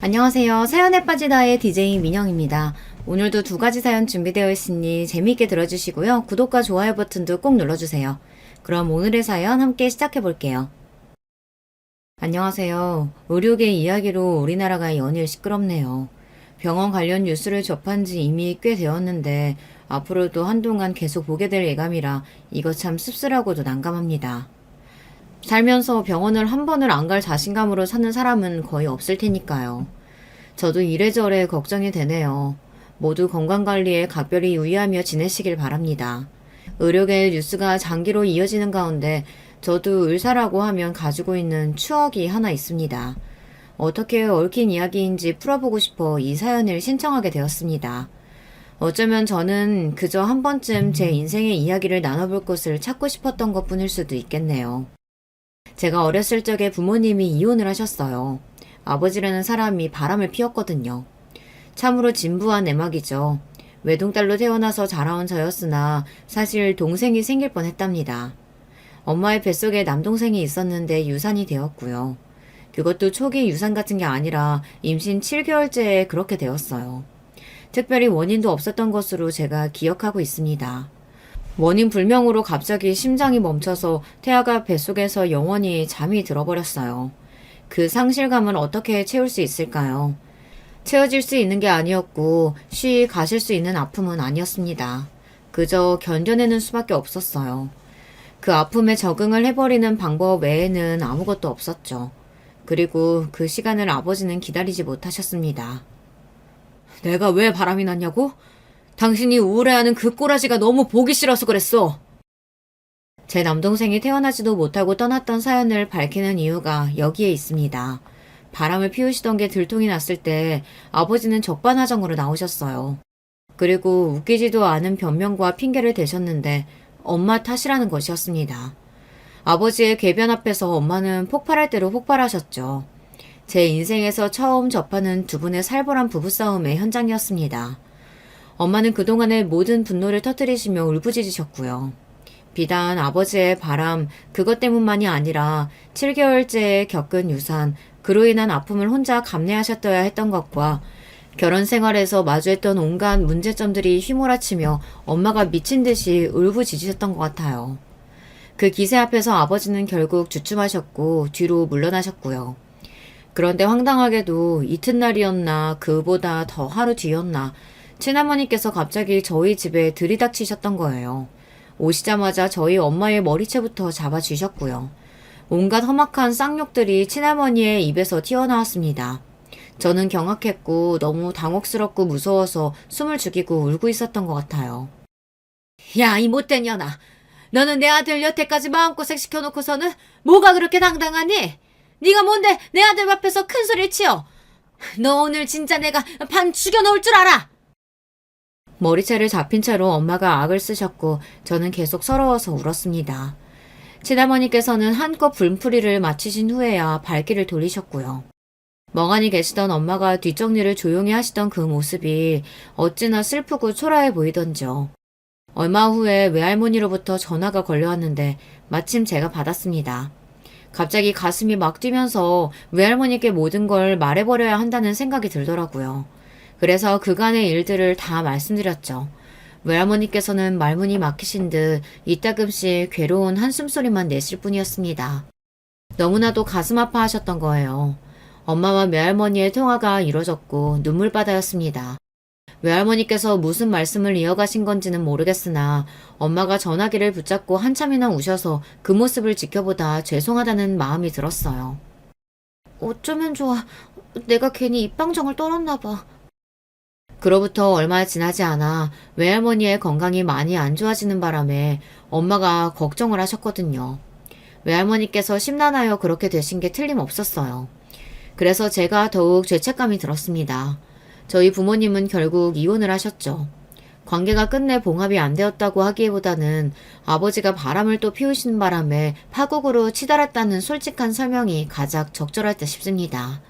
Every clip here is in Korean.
안녕하세요. 사연에 빠지다의 DJ 민영입니다. 오늘도 두 가지 사연 준비되어 있으니 재미있게 들어주시고요. 구독과 좋아요 버튼도 꼭 눌러주세요. 그럼 오늘의 사연 함께 시작해 볼게요. 안녕하세요. 의료계 이야기로 우리나라가 연일 시끄럽네요. 병원 관련 뉴스를 접한 지 이미 꽤 되었는데 앞으로도 한동안 계속 보게 될 예감이라 이거 참 씁쓸하고도 난감합니다. 살면서 병원을 한 번을 안 갈 자신감으로 사는 사람은 거의 없을 테니까요. 저도 이래저래 걱정이 되네요. 모두 건강관리에 각별히 유의하며 지내시길 바랍니다. 의료계의 뉴스가 장기로 이어지는 가운데 저도 의사라고 하면 가지고 있는 추억이 하나 있습니다. 어떻게 얽힌 이야기인지 풀어보고 싶어 이 사연을 신청하게 되었습니다. 어쩌면 저는 그저 한 번쯤 제 인생의 이야기를 나눠볼 곳을 찾고 싶었던 것뿐일 수도 있겠네요. 제가 어렸을 적에 부모님이 이혼을 하셨어요. 아버지라는 사람이 바람을 피웠거든요. 참으로 진부한 내막이죠. 외동딸로 태어나서 자라온 저였으나 사실 동생이 생길 뻔했답니다. 엄마의 뱃속에 남동생이 있었는데 유산이 되었고요. 그것도 초기 유산 같은 게 아니라 임신 7개월째에 그렇게 되었어요. 특별히 원인도 없었던 것으로 제가 기억하고 있습니다. 원인 불명으로 갑자기 심장이 멈춰서 태아가 뱃속에서 영원히 잠이 들어버렸어요. 그 상실감을 어떻게 채울 수 있을까요? 채워질 수 있는 게 아니었고 쉬이 가실 수 있는 아픔은 아니었습니다. 그저 견뎌내는 수밖에 없었어요. 그 아픔에 적응을 해버리는 방법 외에는 아무것도 없었죠. 그리고 그 시간을 아버지는 기다리지 못하셨습니다. 내가 왜 바람이 났냐고? 당신이 우울해하는 그 꼬라지가 너무 보기 싫어서 그랬어. 제 남동생이 태어나지도 못하고 떠났던 사연을 밝히는 이유가 여기에 있습니다. 바람을 피우시던 게 들통이 났을 때 아버지는 적반하장으로 나오셨어요. 그리고 웃기지도 않은 변명과 핑계를 대셨는데 엄마 탓이라는 것이었습니다. 아버지의 궤변 앞에서 엄마는 폭발할 대로 폭발하셨죠. 제 인생에서 처음 접하는 두 분의 살벌한 부부싸움의 현장이었습니다. 엄마는 그동안의 모든 분노를 터뜨리시며 울부짖으셨고요. 비단 아버지의 바람, 그것 때문만이 아니라 7개월째에 겪은 유산, 그로 인한 아픔을 혼자 감내하셨어야 했던 것과 결혼 생활에서 마주했던 온갖 문제점들이 휘몰아치며 엄마가 미친 듯이 울부짖으셨던 것 같아요. 그 기세 앞에서 아버지는 결국 주춤하셨고 뒤로 물러나셨고요. 그런데 황당하게도 이튿날이었나 그보다 더 하루 뒤였나 친할머니께서 갑자기 저희 집에 들이닥치셨던 거예요. 오시자마자 저희 엄마의 머리채부터 잡아주셨고요. 온갖 험악한 쌍욕들이 친할머니의 입에서 튀어나왔습니다. 저는 경악했고 너무 당혹스럽고 무서워서 숨을 죽이고 울고 있었던 것 같아요. 야, 이 못된 년아. 너는 내 아들 여태까지 마음고생 시켜놓고서는 뭐가 그렇게 당당하니? 네가 뭔데 내 아들 앞에서 큰 소리를 치어? 너 오늘 진짜 내가 반 죽여놓을 줄 알아! 머리채를 잡힌 채로 엄마가 악을 쓰셨고 저는 계속 서러워서 울었습니다. 친할머니께서는 한껏 분풀이를 마치신 후에야 발길을 돌리셨고요. 멍하니 계시던 엄마가 뒷정리를 조용히 하시던 그 모습이 어찌나 슬프고 초라해 보이던지요. 얼마 후에 외할머니로부터 전화가 걸려왔는데 마침 제가 받았습니다. 갑자기 가슴이 막 뛰면서 외할머니께 모든 걸 말해버려야 한다는 생각이 들더라고요. 그래서 그간의 일들을 다 말씀드렸죠. 외할머니께서는 말문이 막히신 듯 이따금씩 괴로운 한숨소리만 내실 뿐이었습니다. 너무나도 가슴 아파하셨던 거예요. 엄마와 외할머니의 통화가 이뤄졌고 눈물바다였습니다. 외할머니께서 무슨 말씀을 이어가신 건지는 모르겠으나 엄마가 전화기를 붙잡고 한참이나 우셔서 그 모습을 지켜보다 죄송하다는 마음이 들었어요. 어쩌면 좋아. 내가 괜히 입방정을 떨었나 봐. 그로부터 얼마 지나지 않아 외할머니의 건강이 많이 안 좋아지는 바람에 엄마가 걱정을 하셨거든요. 외할머니께서 심란하여 그렇게 되신 게 틀림없었어요. 그래서 제가 더욱 죄책감이 들었습니다. 저희 부모님은 결국 이혼을 하셨죠. 관계가 끝내 봉합이 안 되었다고 하기보다는 아버지가 바람을 또 피우시는 바람에 파국으로 치달았다는 솔직한 설명이 가장 적절할 듯 싶습니다.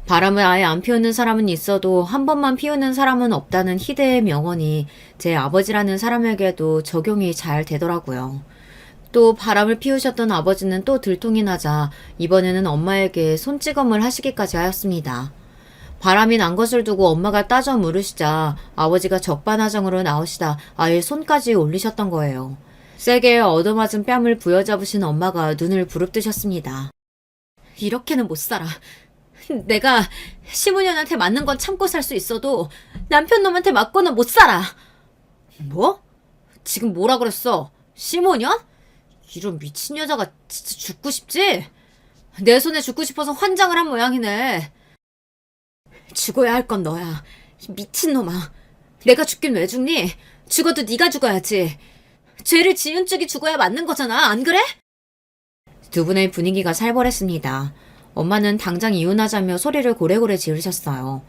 바람을 아예 안 피우는 사람은 있어도 한 번만 피우는 사람은 없다는 희대의 명언이 제 아버지라는 사람에게도 적용이 잘 되더라고요. 또 바람을 피우셨던 아버지는 또 들통이 나자 이번에는 엄마에게 손찌검을 하시기까지 하였습니다. 바람이 난 것을 두고 엄마가 따져 물으시자 아버지가 적반하장으로 나오시다 아예 손까지 올리셨던 거예요. 세게 얻어맞은 뺨을 부여잡으신 엄마가 눈을 부릅뜨셨습니다. 이렇게는 못 살아. 내가 시무년한테 맞는 건 참고 살 수 있어도 남편 놈한테 맞고는 못 살아. 뭐? 지금 뭐라 그랬어? 시모년? 이런 미친 여자가 진짜 죽고 싶지? 내 손에 죽고 싶어서 환장을 한 모양이네. 죽어야 할 건 너야. 미친놈아. 내가 죽긴 왜 죽니? 죽어도 네가 죽어야지. 죄를 지은 쪽이 죽어야 맞는 거잖아. 안 그래? 두 분의 분위기가 살벌했습니다. 엄마는 당장 이혼하자며 소리를 고래고래 지르셨어요.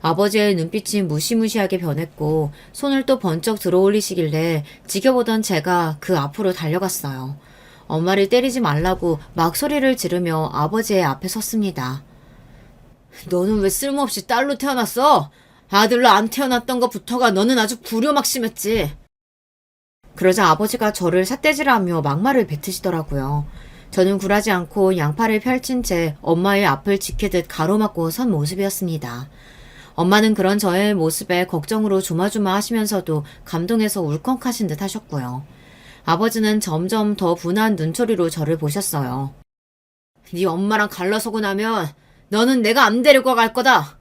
아버지의 눈빛이 무시무시하게 변했고 손을 또 번쩍 들어올리시길래 지켜보던 제가 그 앞으로 달려갔어요. 엄마를 때리지 말라고 막 소리를 지르며 아버지의 앞에 섰습니다. 너는 왜 쓸모없이 딸로 태어났어? 아들로 안 태어났던 것부터가 너는 아주 불효막심했지. 그러자 아버지가 저를 삿대질하며 막말을 뱉으시더라고요. 저는 굴하지 않고 양팔을 펼친 채 엄마의 앞을 지키듯 가로막고 선 모습이었습니다. 엄마는 그런 저의 모습에 걱정으로 조마조마 하시면서도 감동해서 울컥하신 듯 하셨고요. 아버지는 점점 더 분한 눈초리로 저를 보셨어요. 네 엄마랑 갈라서고 나면 너는 내가 안 데리고 갈 거다.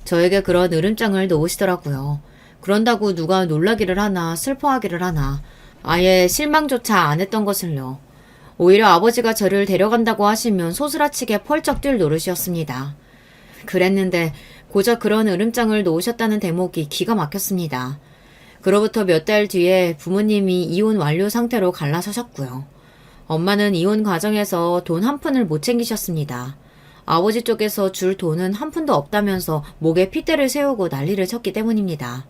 저에게 그런 으름장을 놓으시더라고요. 그런다고 누가 놀라기를 하나 슬퍼하기를 하나 아예 실망조차 안 했던 것을요. 오히려 아버지가 저를 데려간다고 하시면 소스라치게 펄쩍 뛸 노릇이었습니다. 그랬는데 고작 그런 으름장을 놓으셨다는 대목이 기가 막혔습니다. 그로부터 몇 달 뒤에 부모님이 이혼 완료 상태로 갈라서셨고요. 엄마는 이혼 과정에서 돈 한 푼을 못 챙기셨습니다. 아버지 쪽에서 줄 돈은 한 푼도 없다면서 목에 핏대를 세우고 난리를 쳤기 때문입니다.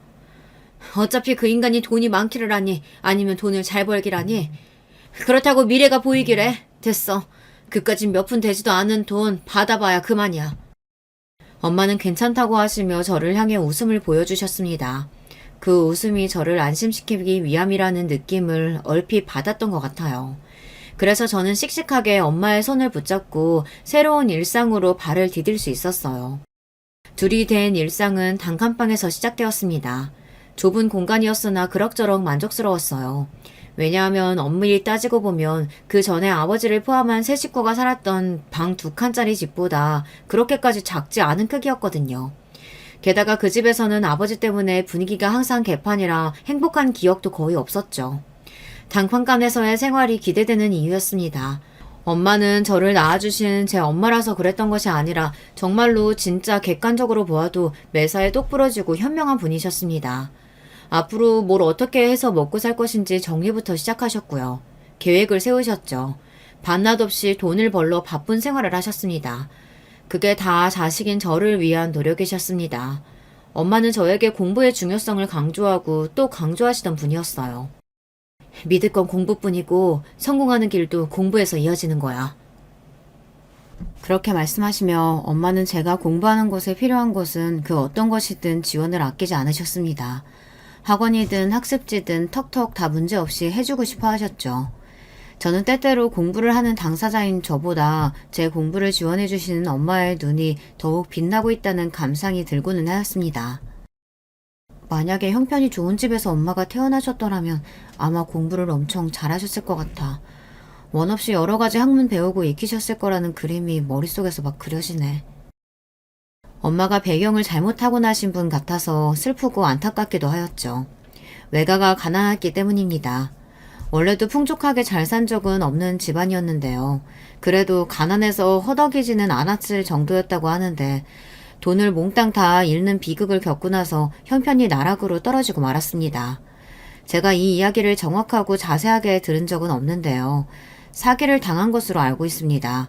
어차피 그 인간이 돈이 많기를 하니 아니면 돈을 잘 벌기를 하니 그렇다고 미래가 보이기래. 됐어. 그까진 몇 푼 되지도 않은 돈 받아봐야 그만이야. 엄마는 괜찮다고 하시며 저를 향해 웃음을 보여주셨습니다. 그 웃음이 저를 안심시키기 위함이라는 느낌을 얼핏 받았던 것 같아요. 그래서 저는 씩씩하게 엄마의 손을 붙잡고 새로운 일상으로 발을 디딜 수 있었어요. 둘이 된 일상은 단칸방에서 시작되었습니다. 좁은 공간이었으나 그럭저럭 만족스러웠어요. 왜냐하면 엄밀히 따지고 보면 그 전에 아버지를 포함한 세 식구가 살았던 방 2칸짜리 집보다 그렇게까지 작지 않은 크기였거든요. 게다가 그 집에서는 아버지 때문에 분위기가 항상 개판이라 행복한 기억도 거의 없었죠. 단칸간에서의 생활이 기대되는 이유였습니다. 엄마는 저를 낳아주신 제 엄마라서 그랬던 것이 아니라 정말로 진짜 객관적으로 보아도 매사에 똑부러지고 현명한 분이셨습니다. 앞으로 뭘 어떻게 해서 먹고 살 것인지 정리부터 시작하셨고요. 계획을 세우셨죠. 밤낮 없이 돈을 벌러 바쁜 생활을 하셨습니다. 그게 다 자식인 저를 위한 노력이셨습니다. 엄마는 저에게 공부의 중요성을 강조하고 또 강조하시던 분이었어요. 믿을 건 공부뿐이고 성공하는 길도 공부에서 이어지는 거야. 그렇게 말씀하시며 엄마는 제가 공부하는 곳에 필요한 것은 그 어떤 것이든 지원을 아끼지 않으셨습니다. 학원이든 학습지든 턱턱 다 문제없이 해주고 싶어 하셨죠. 저는 때때로 공부를 하는 당사자인 저보다 제 공부를 지원해 주시는 엄마의 눈이 더욱 빛나고 있다는 감상이 들고는 하였습니다. 만약에 형편이 좋은 집에서 엄마가 태어나셨더라면 아마 공부를 엄청 잘하셨을 것 같아. 원 없이 여러 가지 학문 배우고 익히셨을 거라는 그림이 머릿속에서 막 그려지네. 엄마가 배경을 잘못 타고나신 분 같아서 슬프고 안타깝기도 하였죠. 외가가 가난했기 때문입니다. 원래도 풍족하게 잘 산 적은 없는 집안이었는데요. 그래도 가난해서 허덕이지는 않았을 정도였다고 하는데 돈을 몽땅 다 잃는 비극을 겪고 나서 형편이 나락으로 떨어지고 말았습니다. 제가 이 이야기를 정확하고 자세하게 들은 적은 없는데요. 사기를 당한 것으로 알고 있습니다.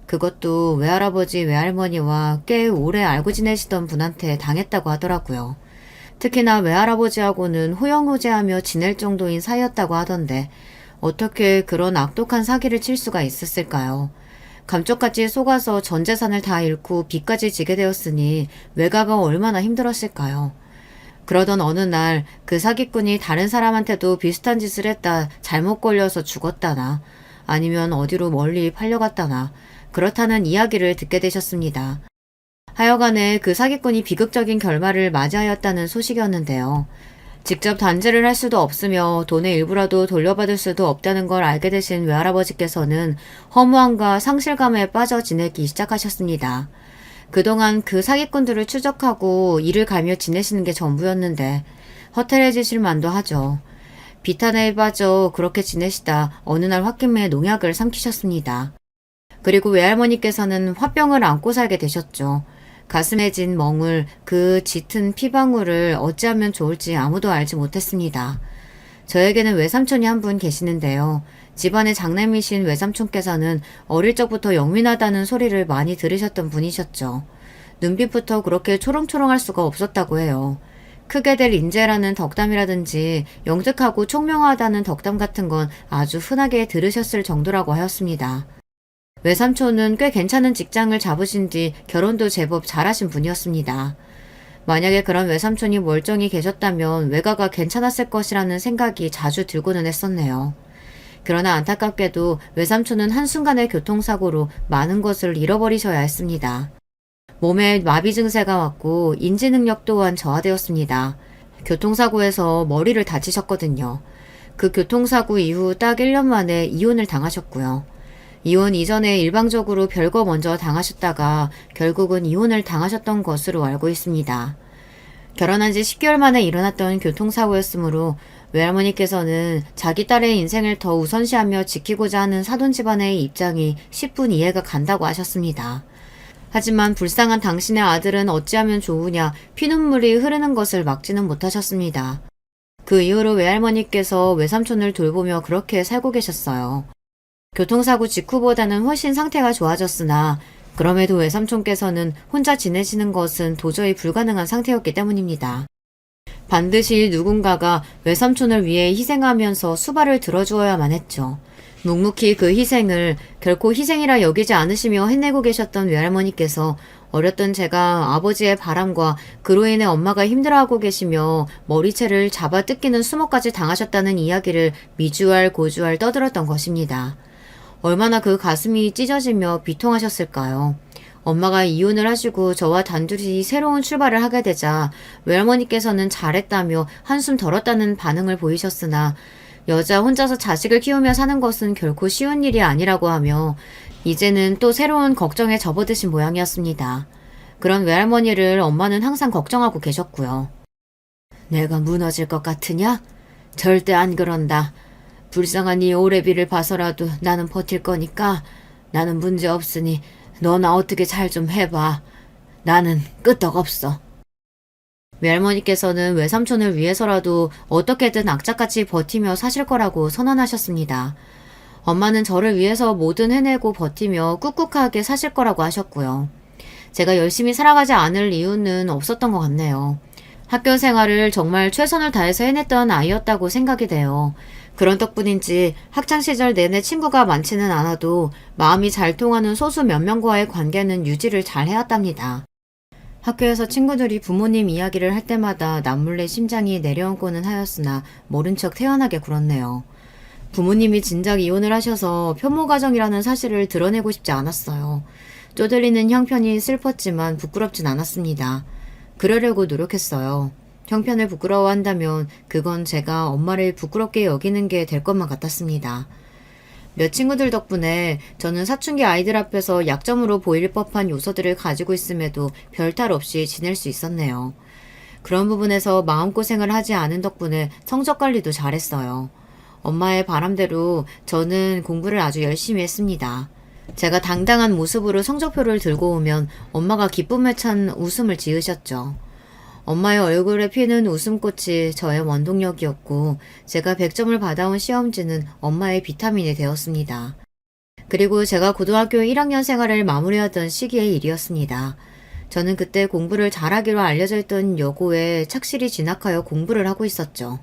그것도 외할아버지, 외할머니와 꽤 오래 알고 지내시던 분한테 당했다고 하더라고요. 특히나 외할아버지하고는 호영호재하며 지낼 정도인 사이였다고 하던데 어떻게 그런 악독한 사기를 칠 수가 있었을까요? 감쪽같이 속아서 전 재산을 다 잃고 빚까지 지게 되었으니 외가가 얼마나 힘들었을까요? 그러던 어느 날 그 사기꾼이 다른 사람한테도 비슷한 짓을 했다 잘못 걸려서 죽었다나 아니면 어디로 멀리 팔려갔다나 그렇다는 이야기를 듣게 되셨습니다. 하여간에 그 사기꾼이 비극적인 결말을 맞이하였다는 소식이었는데요. 직접 단죄를 할 수도 없으며 돈의 일부라도 돌려받을 수도 없다는 걸 알게 되신 외할아버지께서는 허무함과 상실감에 빠져 지내기 시작하셨습니다. 그동안 그 사기꾼들을 추적하고 이를 갈며 지내시는 게 전부였는데 허탈해지실 만도 하죠. 비탄에 빠져 그렇게 지내시다 어느 날 홧김에 농약을 삼키셨습니다. 그리고 외할머니께서는 화병을 안고 살게 되셨죠. 가슴에 진 멍을, 그 짙은 피방울을 어찌하면 좋을지 아무도 알지 못했습니다. 저에게는 외삼촌이 한 분 계시는데요. 집안의 장남이신 외삼촌께서는 어릴 적부터 영민하다는 소리를 많이 들으셨던 분이셨죠. 눈빛부터 그렇게 초롱초롱할 수가 없었다고 해요. 크게 될 인재라는 덕담이라든지 영특하고 총명하다는 덕담 같은 건 아주 흔하게 들으셨을 정도라고 하였습니다. 외삼촌은 꽤 괜찮은 직장을 잡으신 뒤 결혼도 제법 잘하신 분이었습니다. 만약에 그런 외삼촌이 멀쩡히 계셨다면 외가가 괜찮았을 것이라는 생각이 자주 들고는 했었네요. 그러나 안타깝게도 외삼촌은 한순간의 교통사고로 많은 것을 잃어버리셔야 했습니다. 몸에 마비 증세가 왔고 인지 능력 또한 저하되었습니다. 교통사고에서 머리를 다치셨거든요. 그 교통사고 이후 딱 1년 만에 이혼을 당하셨고요. 이혼 이전에 일방적으로 별거 먼저 당하셨다가 결국은 이혼을 당하셨던 것으로 알고 있습니다. 결혼한 지 10개월 만에 일어났던 교통사고였으므로 외할머니께서는 자기 딸의 인생을 더 우선시하며 지키고자 하는 사돈 집안의 입장이 10분 이해가 간다고 하셨습니다. 하지만 불쌍한 당신의 아들은 어찌하면 좋으냐 피눈물이 흐르는 것을 막지는 못하셨습니다. 그 이후로 외할머니께서 외삼촌을 돌보며 그렇게 살고 계셨어요. 교통사고 직후보다는 훨씬 상태가 좋아졌으나 그럼에도 외삼촌께서는 혼자 지내시는 것은 도저히 불가능한 상태였기 때문입니다. 반드시 누군가가 외삼촌을 위해 희생하면서 수발을 들어주어야만 했죠. 묵묵히 그 희생을 결코 희생이라 여기지 않으시며 해내고 계셨던 외할머니께서 어렸던 제가 아버지의 바람과 그로 인해 엄마가 힘들어하고 계시며 머리채를 잡아 뜯기는 수모까지 당하셨다는 이야기를 미주알 고주알 떠들었던 것입니다. 얼마나 그 가슴이 찢어지며 비통하셨을까요? 엄마가 이혼을 하시고 저와 단둘이 새로운 출발을 하게 되자 외할머니께서는 잘했다며 한숨 덜었다는 반응을 보이셨으나 여자 혼자서 자식을 키우며 사는 것은 결코 쉬운 일이 아니라고 하며 이제는 또 새로운 걱정에 접어드신 모양이었습니다. 그런 외할머니를 엄마는 항상 걱정하고 계셨고요. 내가 무너질 것 같으냐? 절대 안 그런다. 불쌍한 이 오래비를 봐서라도 나는 버틸 거니까 나는 문제 없으니 너나 어떻게 잘 좀 해봐. 나는 끄떡없어. 외할머니께서는 외삼촌을 위해서라도 어떻게든 악착같이 버티며 사실 거라고 선언하셨습니다. 엄마는 저를 위해서 뭐든 해내고 버티며 꿋꿋하게 사실 거라고 하셨고요. 제가 열심히 살아가지 않을 이유는 없었던 것 같네요. 학교 생활을 정말 최선을 다해서 해냈던 아이였다고 생각이 돼요. 그런 덕분인지 학창시절 내내 친구가 많지는 않아도 마음이 잘 통하는 소수 몇 명과의 관계는 유지를 잘 해왔답니다. 학교에서 친구들이 부모님 이야기를 할 때마다 남몰래 심장이 내려앉고는 하였으나 모른 척 태연하게 굴었네요. 부모님이 진작 이혼을 하셔서 편모가정이라는 사실을 드러내고 싶지 않았어요. 쪼들리는 형편이 슬펐지만 부끄럽진 않았습니다. 그러려고 노력했어요. 형편을 부끄러워한다면 그건 제가 엄마를 부끄럽게 여기는 게 될 것만 같았습니다. 몇 친구들 덕분에 저는 사춘기 아이들 앞에서 약점으로 보일 법한 요소들을 가지고 있음에도 별탈 없이 지낼 수 있었네요. 그런 부분에서 마음고생을 하지 않은 덕분에 성적 관리도 잘했어요. 엄마의 바람대로 저는 공부를 아주 열심히 했습니다. 제가 당당한 모습으로 성적표를 들고 오면 엄마가 기쁨에 찬 웃음을 지으셨죠. 엄마의 얼굴에 피는 웃음꽃이 저의 원동력이었고 제가 100점을 받아온 시험지는 엄마의 비타민이 되었습니다. 그리고 제가 고등학교 1학년 생활을 마무리하던 시기의 일이었습니다. 저는 그때 공부를 잘하기로 알려져 있던 여고에 착실히 진학하여 공부를 하고 있었죠.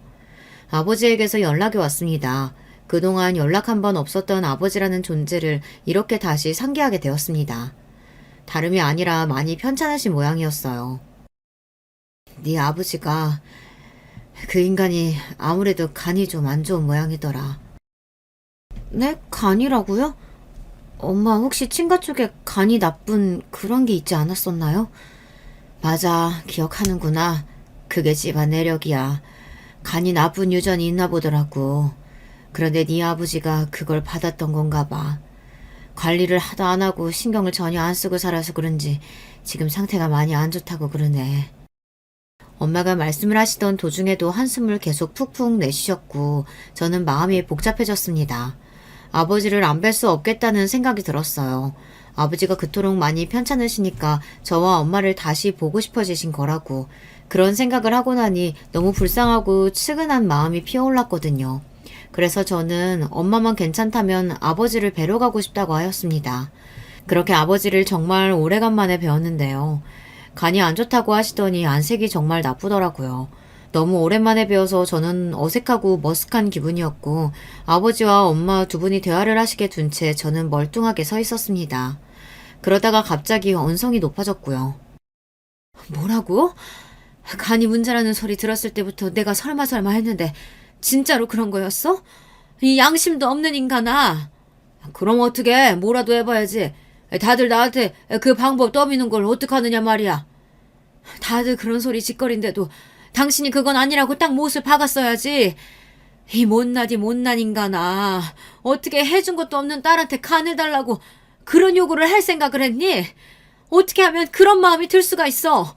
아버지에게서 연락이 왔습니다. 그동안 연락 한 번 없었던 아버지라는 존재를 이렇게 다시 상기하게 되었습니다. 다름이 아니라 많이 편찮으신 모양이었어요. 네 아버지가 그 인간이 아무래도 간이 좀 안 좋은 모양이더라. 네? 간이라고요? 엄마 혹시 친가 쪽에 간이 나쁜 그런 게 있지 않았었나요? 맞아, 기억하는구나. 그게 집안 내력이야. 간이 나쁜 유전이 있나 보더라고. 그런데 네 아버지가 그걸 받았던 건가 봐. 관리를 하도 안 하고 신경을 전혀 안 쓰고 살아서 그런지 지금 상태가 많이 안 좋다고 그러네. 엄마가 말씀을 하시던 도중에도 한숨을 계속 푹푹 내쉬셨고 저는 마음이 복잡해졌습니다. 아버지를 안 뵐 수 없겠다는 생각이 들었어요. 아버지가 그토록 많이 편찮으시니까 저와 엄마를 다시 보고 싶어지신 거라고. 그런 생각을 하고 나니 너무 불쌍하고 측은한 마음이 피어올랐거든요. 그래서 저는 엄마만 괜찮다면 아버지를 뵈러 가고 싶다고 하였습니다. 그렇게 아버지를 정말 오래간만에 뵈었는데요. 간이 안 좋다고 하시더니 안색이 정말 나쁘더라고요. 너무 오랜만에 뵈어서 저는 어색하고 머쓱한 기분이었고 아버지와 엄마 두 분이 대화를 하시게 둔 채 저는 멀뚱하게 서 있었습니다. 그러다가 갑자기 언성이 높아졌고요. 뭐라고? 간이 문제라는 소리 들었을 때부터 내가 설마 했는데 진짜로 그런 거였어? 이 양심도 없는 인간아. 그럼 어떻게 뭐라도 해봐야지. 다들 나한테 그 방법 떠미는 걸 어떡하느냐 말이야. 다들 그런 소리 짓거린데도 당신이 그건 아니라고 딱 못을 박았어야지. 이 못난 인간아. 어떻게 해준 것도 없는 딸한테 간을 달라고 그런 요구를 할 생각을 했니? 어떻게 하면 그런 마음이 들 수가 있어?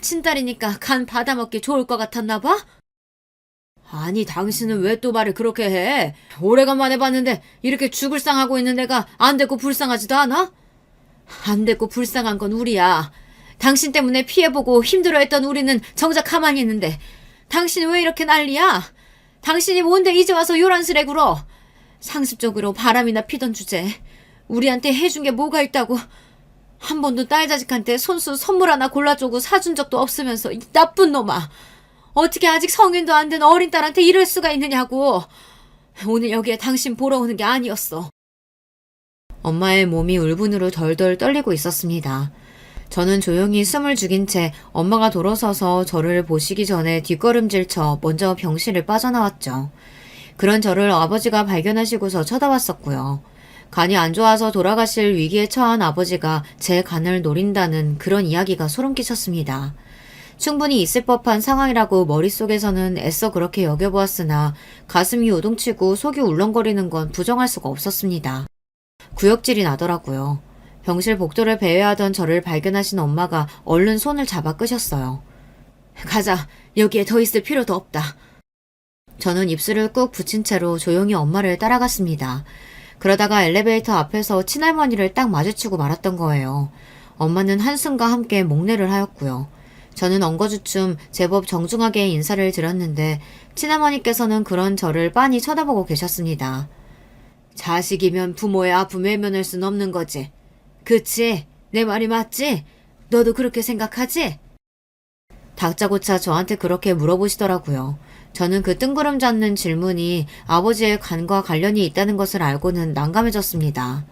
친딸이니까 간 받아먹기 좋을 것 같았나 봐? 아니 당신은 왜 또 말을 그렇게 해? 오래간만에 봤는데 이렇게 죽을 상하고 있는 애가 안 됐고 불쌍하지도 않아? 안 됐고 불쌍한 건 우리야. 당신 때문에 피해보고 힘들어했던 우리는 정작 가만히 있는데 당신은 왜 이렇게 난리야? 당신이 뭔데 이제 와서 요란스레 굴어? 상습적으로 바람이나 피던 주제 우리한테 해준 게 뭐가 있다고. 한 번도 딸 자식한테 손수 선물 하나 골라주고 사준 적도 없으면서 이 나쁜 놈아. 어떻게 아직 성인도 안 된 어린 딸한테 이럴 수가 있느냐고. 오늘 여기에 당신 보러 오는 게 아니었어. 엄마의 몸이 울분으로 덜덜 떨리고 있었습니다. 저는 조용히 숨을 죽인 채 엄마가 돌아서서 저를 보시기 전에 뒷걸음질 쳐 먼저 병실을 빠져나왔죠. 그런 저를 아버지가 발견하시고서 쳐다봤었고요. 간이 안 좋아서 돌아가실 위기에 처한 아버지가 제 간을 노린다는 그런 이야기가 소름 끼쳤습니다. 충분히 있을 법한 상황이라고 머릿속에서는 애써 그렇게 여겨보았으나 가슴이 요동치고 속이 울렁거리는 건 부정할 수가 없었습니다. 구역질이 나더라고요. 병실 복도를 배회하던 저를 발견하신 엄마가 얼른 손을 잡아 끄셨어요. 가자. 여기에 더 있을 필요도 없다. 저는 입술을 꾹 붙인 채로 조용히 엄마를 따라갔습니다. 그러다가 엘리베이터 앞에서 친할머니를 딱 마주치고 말았던 거예요. 엄마는 한숨과 함께 목례를 하였고요. 저는 엉거주춤 제법 정중하게 인사를 드렸는데 친할머니께서는 그런 저를 빤히 쳐다보고 계셨습니다. 자식이면 부모의 아픔 외면할 순 없는 거지. 그치? 내 말이 맞지? 너도 그렇게 생각하지? 다짜고짜 저한테 그렇게 물어보시더라고요. 저는 그 뜬구름 잡는 질문이 아버지의 간과 관련이 있다는 것을 알고는 난감해졌습니다.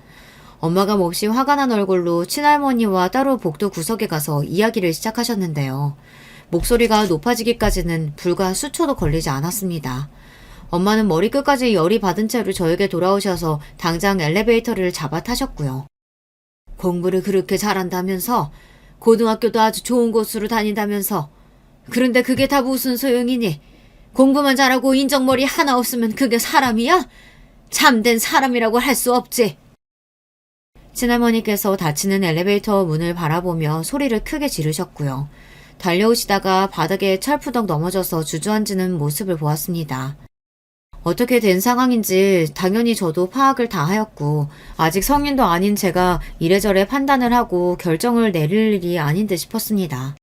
엄마가 몹시 화가 난 얼굴로 친할머니와 따로 복도 구석에 가서 이야기를 시작하셨는데요. 목소리가 높아지기까지는 불과 수초도 걸리지 않았습니다. 엄마는 머리끝까지 열이 받은 채로 저에게 돌아오셔서 당장 엘리베이터를 잡아 타셨고요. 공부를 그렇게 잘한다면서? 고등학교도 아주 좋은 곳으로 다닌다면서? 그런데 그게 다 무슨 소용이니? 공부만 잘하고 인정머리 하나 없으면 그게 사람이야? 참된 사람이라고 할 수 없지. 친할머니께서 닫히는 엘리베이터 문을 바라보며 소리를 크게 지르셨고요. 달려오시다가 바닥에 철푸덕 넘어져서 주저앉는 모습을 보았습니다. 어떻게 된 상황인지 당연히 저도 파악을 다 하였고 아직 성인도 아닌 제가 이래저래 판단을 하고 결정을 내릴 일이 아닌 듯 싶었습니다.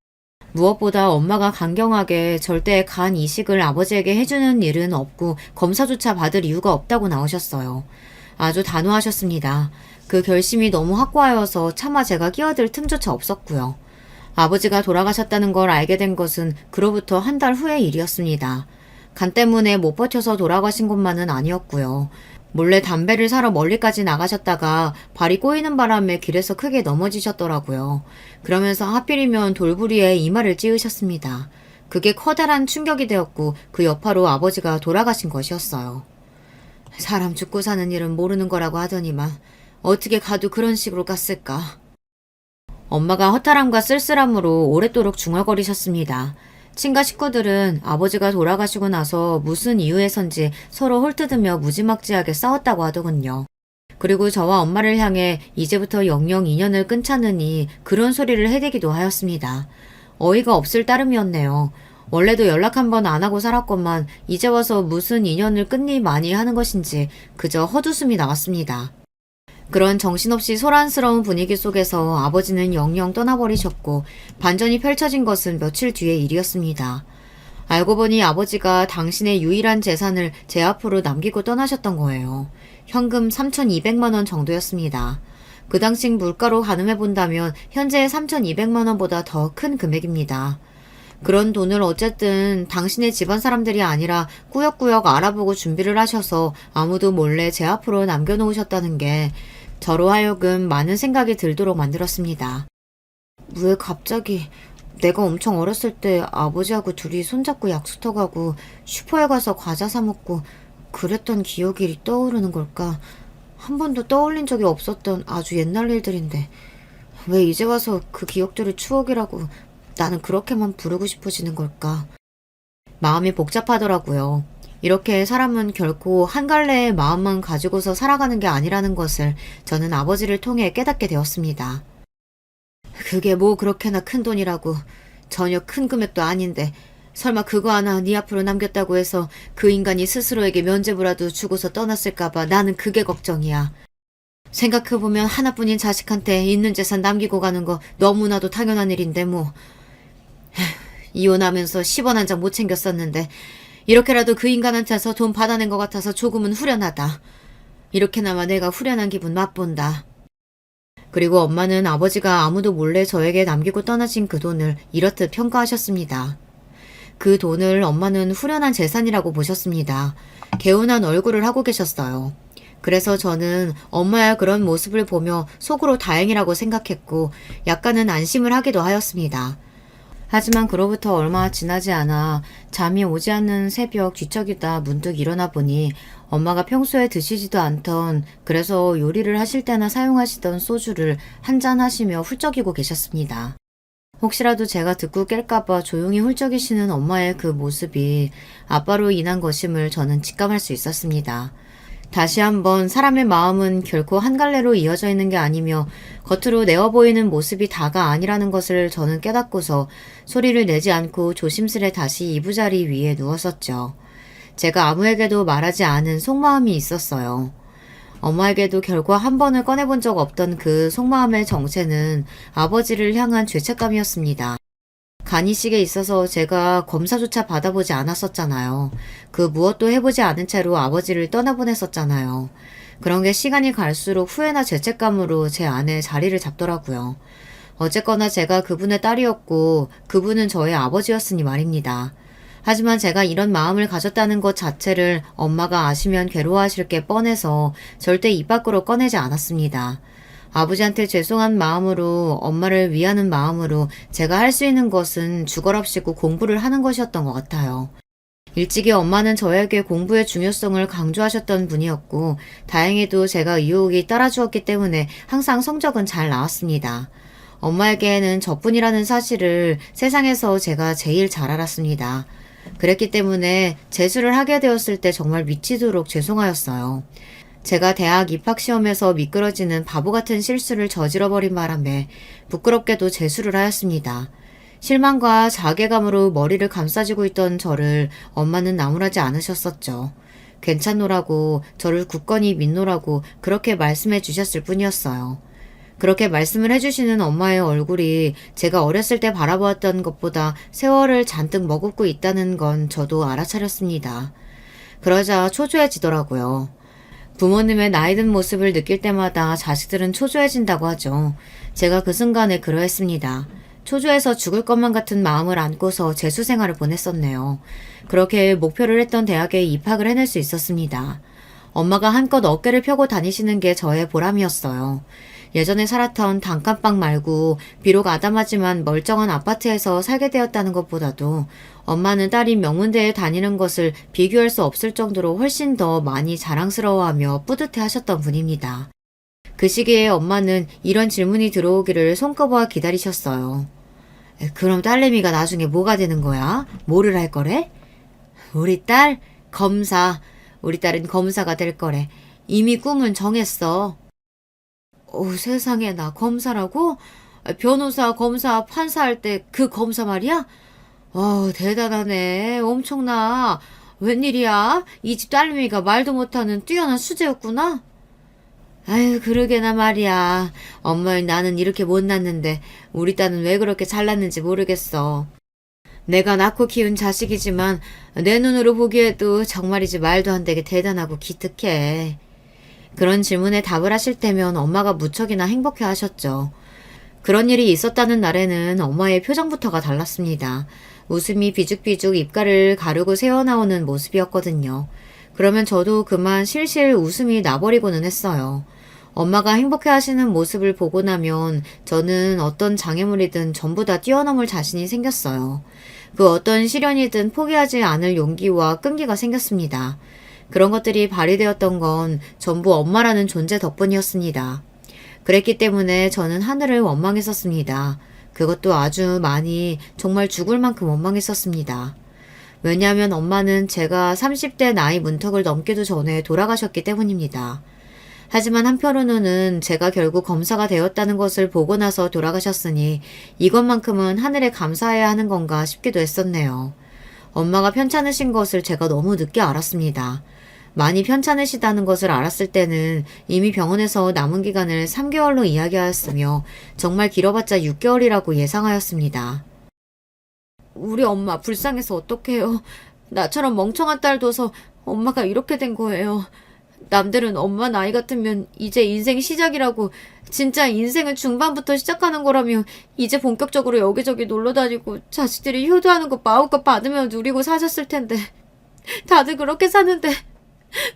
무엇보다 엄마가 강경하게 절대 간 이식을 아버지에게 해주는 일은 없고 검사조차 받을 이유가 없다고 나오셨어요. 아주 단호하셨습니다. 그 결심이 너무 확고하여서 차마 제가 끼어들 틈조차 없었고요. 아버지가 돌아가셨다는 걸 알게 된 것은 그로부터 한 달 후의 일이었습니다. 간 때문에 못 버텨서 돌아가신 것만은 아니었고요. 몰래 담배를 사러 멀리까지 나가셨다가 발이 꼬이는 바람에 길에서 크게 넘어지셨더라고요. 그러면서 하필이면 돌부리에 이마를 찌으셨습니다. 그게 커다란 충격이 되었고 그 여파로 아버지가 돌아가신 것이었어요. 사람 죽고 사는 일은 모르는 거라고 하더니만 어떻게 가도 그런 식으로 갔을까? 엄마가 허탈함과 쓸쓸함으로 오랫도록 중얼거리셨습니다. 친가 식구들은 아버지가 돌아가시고 나서 무슨 이유에선지 서로 홀트으며 무지막지하게 싸웠다고 하더군요. 그리고 저와 엄마를 향해 이제부터 영영 인연을 끊자느니 그런 소리를 해대기도 하였습니다. 어이가 없을 따름이었네요. 원래도 연락 한 번 안 하고 살았건만 이제 와서 무슨 인연을 끊니 많이 하는 것인지 그저 헛웃음이 나왔습니다. 그런 정신없이 소란스러운 분위기 속에서 아버지는 영영 떠나버리셨고 반전이 펼쳐진 것은 며칠 뒤의 일이었습니다. 알고 보니 아버지가 당신의 유일한 재산을 제 앞으로 남기고 떠나셨던 거예요. 현금 3,200만 원 정도였습니다. 그 당시 물가로 가늠해 본다면 현재의 3,200만 원보다 더 큰 금액입니다. 그런 돈을 어쨌든 당신의 집안 사람들이 아니라 꾸역꾸역 알아보고 준비를 하셔서 아무도 몰래 제 앞으로 남겨놓으셨다는 게 저로 하여금 많은 생각이 들도록 만들었습니다. 왜 갑자기 내가 엄청 어렸을 때 아버지하고 둘이 손잡고 약수터 가고 슈퍼에 가서 과자 사 먹고 그랬던 기억이 떠오르는 걸까? 한 번도 떠올린 적이 없었던 아주 옛날 일들인데 왜 이제 와서 그 기억들을 추억이라고 나는 그렇게만 부르고 싶어지는 걸까? 마음이 복잡하더라고요. 이렇게 사람은 결코 한 갈래의 마음만 가지고서 살아가는 게 아니라는 것을 저는 아버지를 통해 깨닫게 되었습니다. 그게 뭐 그렇게나 큰 돈이라고. 전혀 큰 금액도 아닌데 설마 그거 하나 네 앞으로 남겼다고 해서 그 인간이 스스로에게 면죄부라도 주고서 떠났을까봐 나는 그게 걱정이야. 생각해보면 하나뿐인 자식한테 있는 재산 남기고 가는 거 너무나도 당연한 일인데 뭐. 이혼하면서 10원 한 장 못 챙겼었는데 이렇게라도 그 인간한테서 돈 받아낸 것 같아서 조금은 후련하다. 이렇게나마 내가 후련한 기분 맛본다. 그리고 엄마는 아버지가 아무도 몰래 저에게 남기고 떠나신 그 돈을 이렇듯 평가하셨습니다. 그 돈을 엄마는 후련한 재산이라고 보셨습니다. 개운한 얼굴을 하고 계셨어요. 그래서 저는 엄마의 그런 모습을 보며 속으로 다행이라고 생각했고 약간은 안심을 하기도 하였습니다. 하지만 그로부터 얼마 지나지 않아 잠이 오지 않는 새벽 뒤척이다 문득 일어나 보니 엄마가 평소에 드시지도 않던 그래서 요리를 하실 때나 사용하시던 소주를 한잔 하시며 훌쩍이고 계셨습니다. 혹시라도 제가 듣고 깰까봐 조용히 훌쩍이시는 엄마의 그 모습이 아빠로 인한 것임을 저는 직감할 수 있었습니다. 다시 한번 사람의 마음은 결코 한 갈래로 이어져 있는 게 아니며 겉으로 내어 보이는 모습이 다가 아니라는 것을 저는 깨닫고서 소리를 내지 않고 조심스레 다시 이부자리 위에 누웠었죠. 제가 아무에게도 말하지 않은 속마음이 있었어요. 엄마에게도 결코 한 번을 꺼내본 적 없던 그 속마음의 정체는 아버지를 향한 죄책감이었습니다. 간이식에 있어서 제가 검사조차 받아보지 않았었잖아요. 그 무엇도 해보지 않은 채로 아버지를 떠나보냈었잖아요. 그런 게 시간이 갈수록 후회나 죄책감으로 제 안에 자리를 잡더라고요. 어쨌거나 제가 그분의 딸이었고 그분은 저의 아버지였으니 말입니다. 하지만 제가 이런 마음을 가졌다는 것 자체를 엄마가 아시면 괴로워하실 게 뻔해서 절대 입 밖으로 꺼내지 않았습니다. 아버지한테 죄송한 마음으로 엄마를 위하는 마음으로 제가 할 수 있는 것은 죽어랍시고 공부를 하는 것이었던 것 같아요. 일찍이 엄마는 저에게 공부의 중요성을 강조하셨던 분이었고 다행히도 제가 유혹이 따라주었기 때문에 항상 성적은 잘 나왔습니다. 엄마에게는 저뿐이라는 사실을 세상에서 제가 제일 잘 알았습니다. 그랬기 때문에 재수를 하게 되었을 때 정말 미치도록 죄송하였어요. 제가 대학 입학시험에서 미끄러지는 바보 같은 실수를 저질러버린 바람에 부끄럽게도 재수를 하였습니다. 실망과 자괴감으로 머리를 감싸쥐고 있던 저를 엄마는 나무라지 않으셨었죠. 괜찮노라고 저를 굳건히 믿노라고 그렇게 말씀해 주셨을 뿐이었어요. 그렇게 말씀을 해주시는 엄마의 얼굴이 제가 어렸을 때 바라보았던 것보다 세월을 잔뜩 머금고 있다는 건 저도 알아차렸습니다. 그러자 초조해지더라고요. 부모님의 나이든 모습을 느낄 때마다 자식들은 초조해진다고 하죠. 제가 그 순간에 그러했습니다. 초조해서 죽을 것만 같은 마음을 안고서 재수 생활을 보냈었네요. 그렇게 목표를 했던 대학에 입학을 해낼 수 있었습니다. 엄마가 한껏 어깨를 펴고 다니시는 게 저의 보람이었어요. 예전에 살았던 단칸방 말고 비록 아담하지만 멀쩡한 아파트에서 살게 되었다는 것보다도 엄마는 딸이 명문대에 다니는 것을 비교할 수 없을 정도로 훨씬 더 많이 자랑스러워하며 뿌듯해 하셨던 분입니다. 그 시기에 엄마는 이런 질문이 들어오기를 손꼽아 기다리셨어요. 그럼 딸내미가 나중에 뭐가 되는 거야? 뭐를 할 거래? 우리 딸? 검사. 우리 딸은 검사가 될 거래. 이미 꿈은 정했어. 세상에 나 검사라고? 변호사, 검사, 판사 할 때 그 검사 말이야? 대단하네. 엄청나. 웬일이야? 이 집 딸내미가 말도 못하는 뛰어난 수재였구나? 아유, 그러게나 말이야. 엄마는 나는 이렇게 못났는데 우리 딸은 왜 그렇게 잘났는지 모르겠어. 내가 낳고 키운 자식이지만 내 눈으로 보기에도 정말이지 말도 안 되게 대단하고 기특해. 그런 질문에 답을 하실 때면 엄마가 무척이나 행복해 하셨죠. 그런 일이 있었다는 날에는 엄마의 표정부터가 달랐습니다. 웃음이 비죽비죽 입가를 가르고 새어나오는 모습이었거든요. 그러면 저도 그만 실실 웃음이 나버리고는 했어요. 엄마가 행복해 하시는 모습을 보고 나면 저는 어떤 장애물이든 전부 다 뛰어넘을 자신이 생겼어요. 그 어떤 시련이든 포기하지 않을 용기와 끈기가 생겼습니다. 그런 것들이 발휘되었던 건 전부 엄마라는 존재 덕분이었습니다. 그랬기 때문에 저는 하늘을 원망했었습니다. 그것도 아주 많이 정말 죽을 만큼 원망했었습니다. 왜냐하면 엄마는 제가 30대 나이 문턱을 넘기도 전에 돌아가셨기 때문입니다. 하지만 한편으로는 제가 결국 검사가 되었다는 것을 보고 나서 돌아가셨으니 이것만큼은 하늘에 감사해야 하는 건가 싶기도 했었네요. 엄마가 편찮으신 것을 제가 너무 늦게 알았습니다. 많이 편찮으시다는 것을 알았을 때는 이미 병원에서 남은 기간을 3개월로 이야기하였으며 정말 길어봤자 6개월이라고 예상하였습니다. 우리 엄마 불쌍해서 어떡해요. 나처럼 멍청한 딸 둬서 엄마가 이렇게 된 거예요. 남들은 엄마 나이 같으면 이제 인생 시작이라고 진짜 인생은 중반부터 시작하는 거라며 이제 본격적으로 여기저기 놀러 다니고 자식들이 효도하는 거 마음껏 받으며 누리고 사셨을 텐데 다들 그렇게 사는데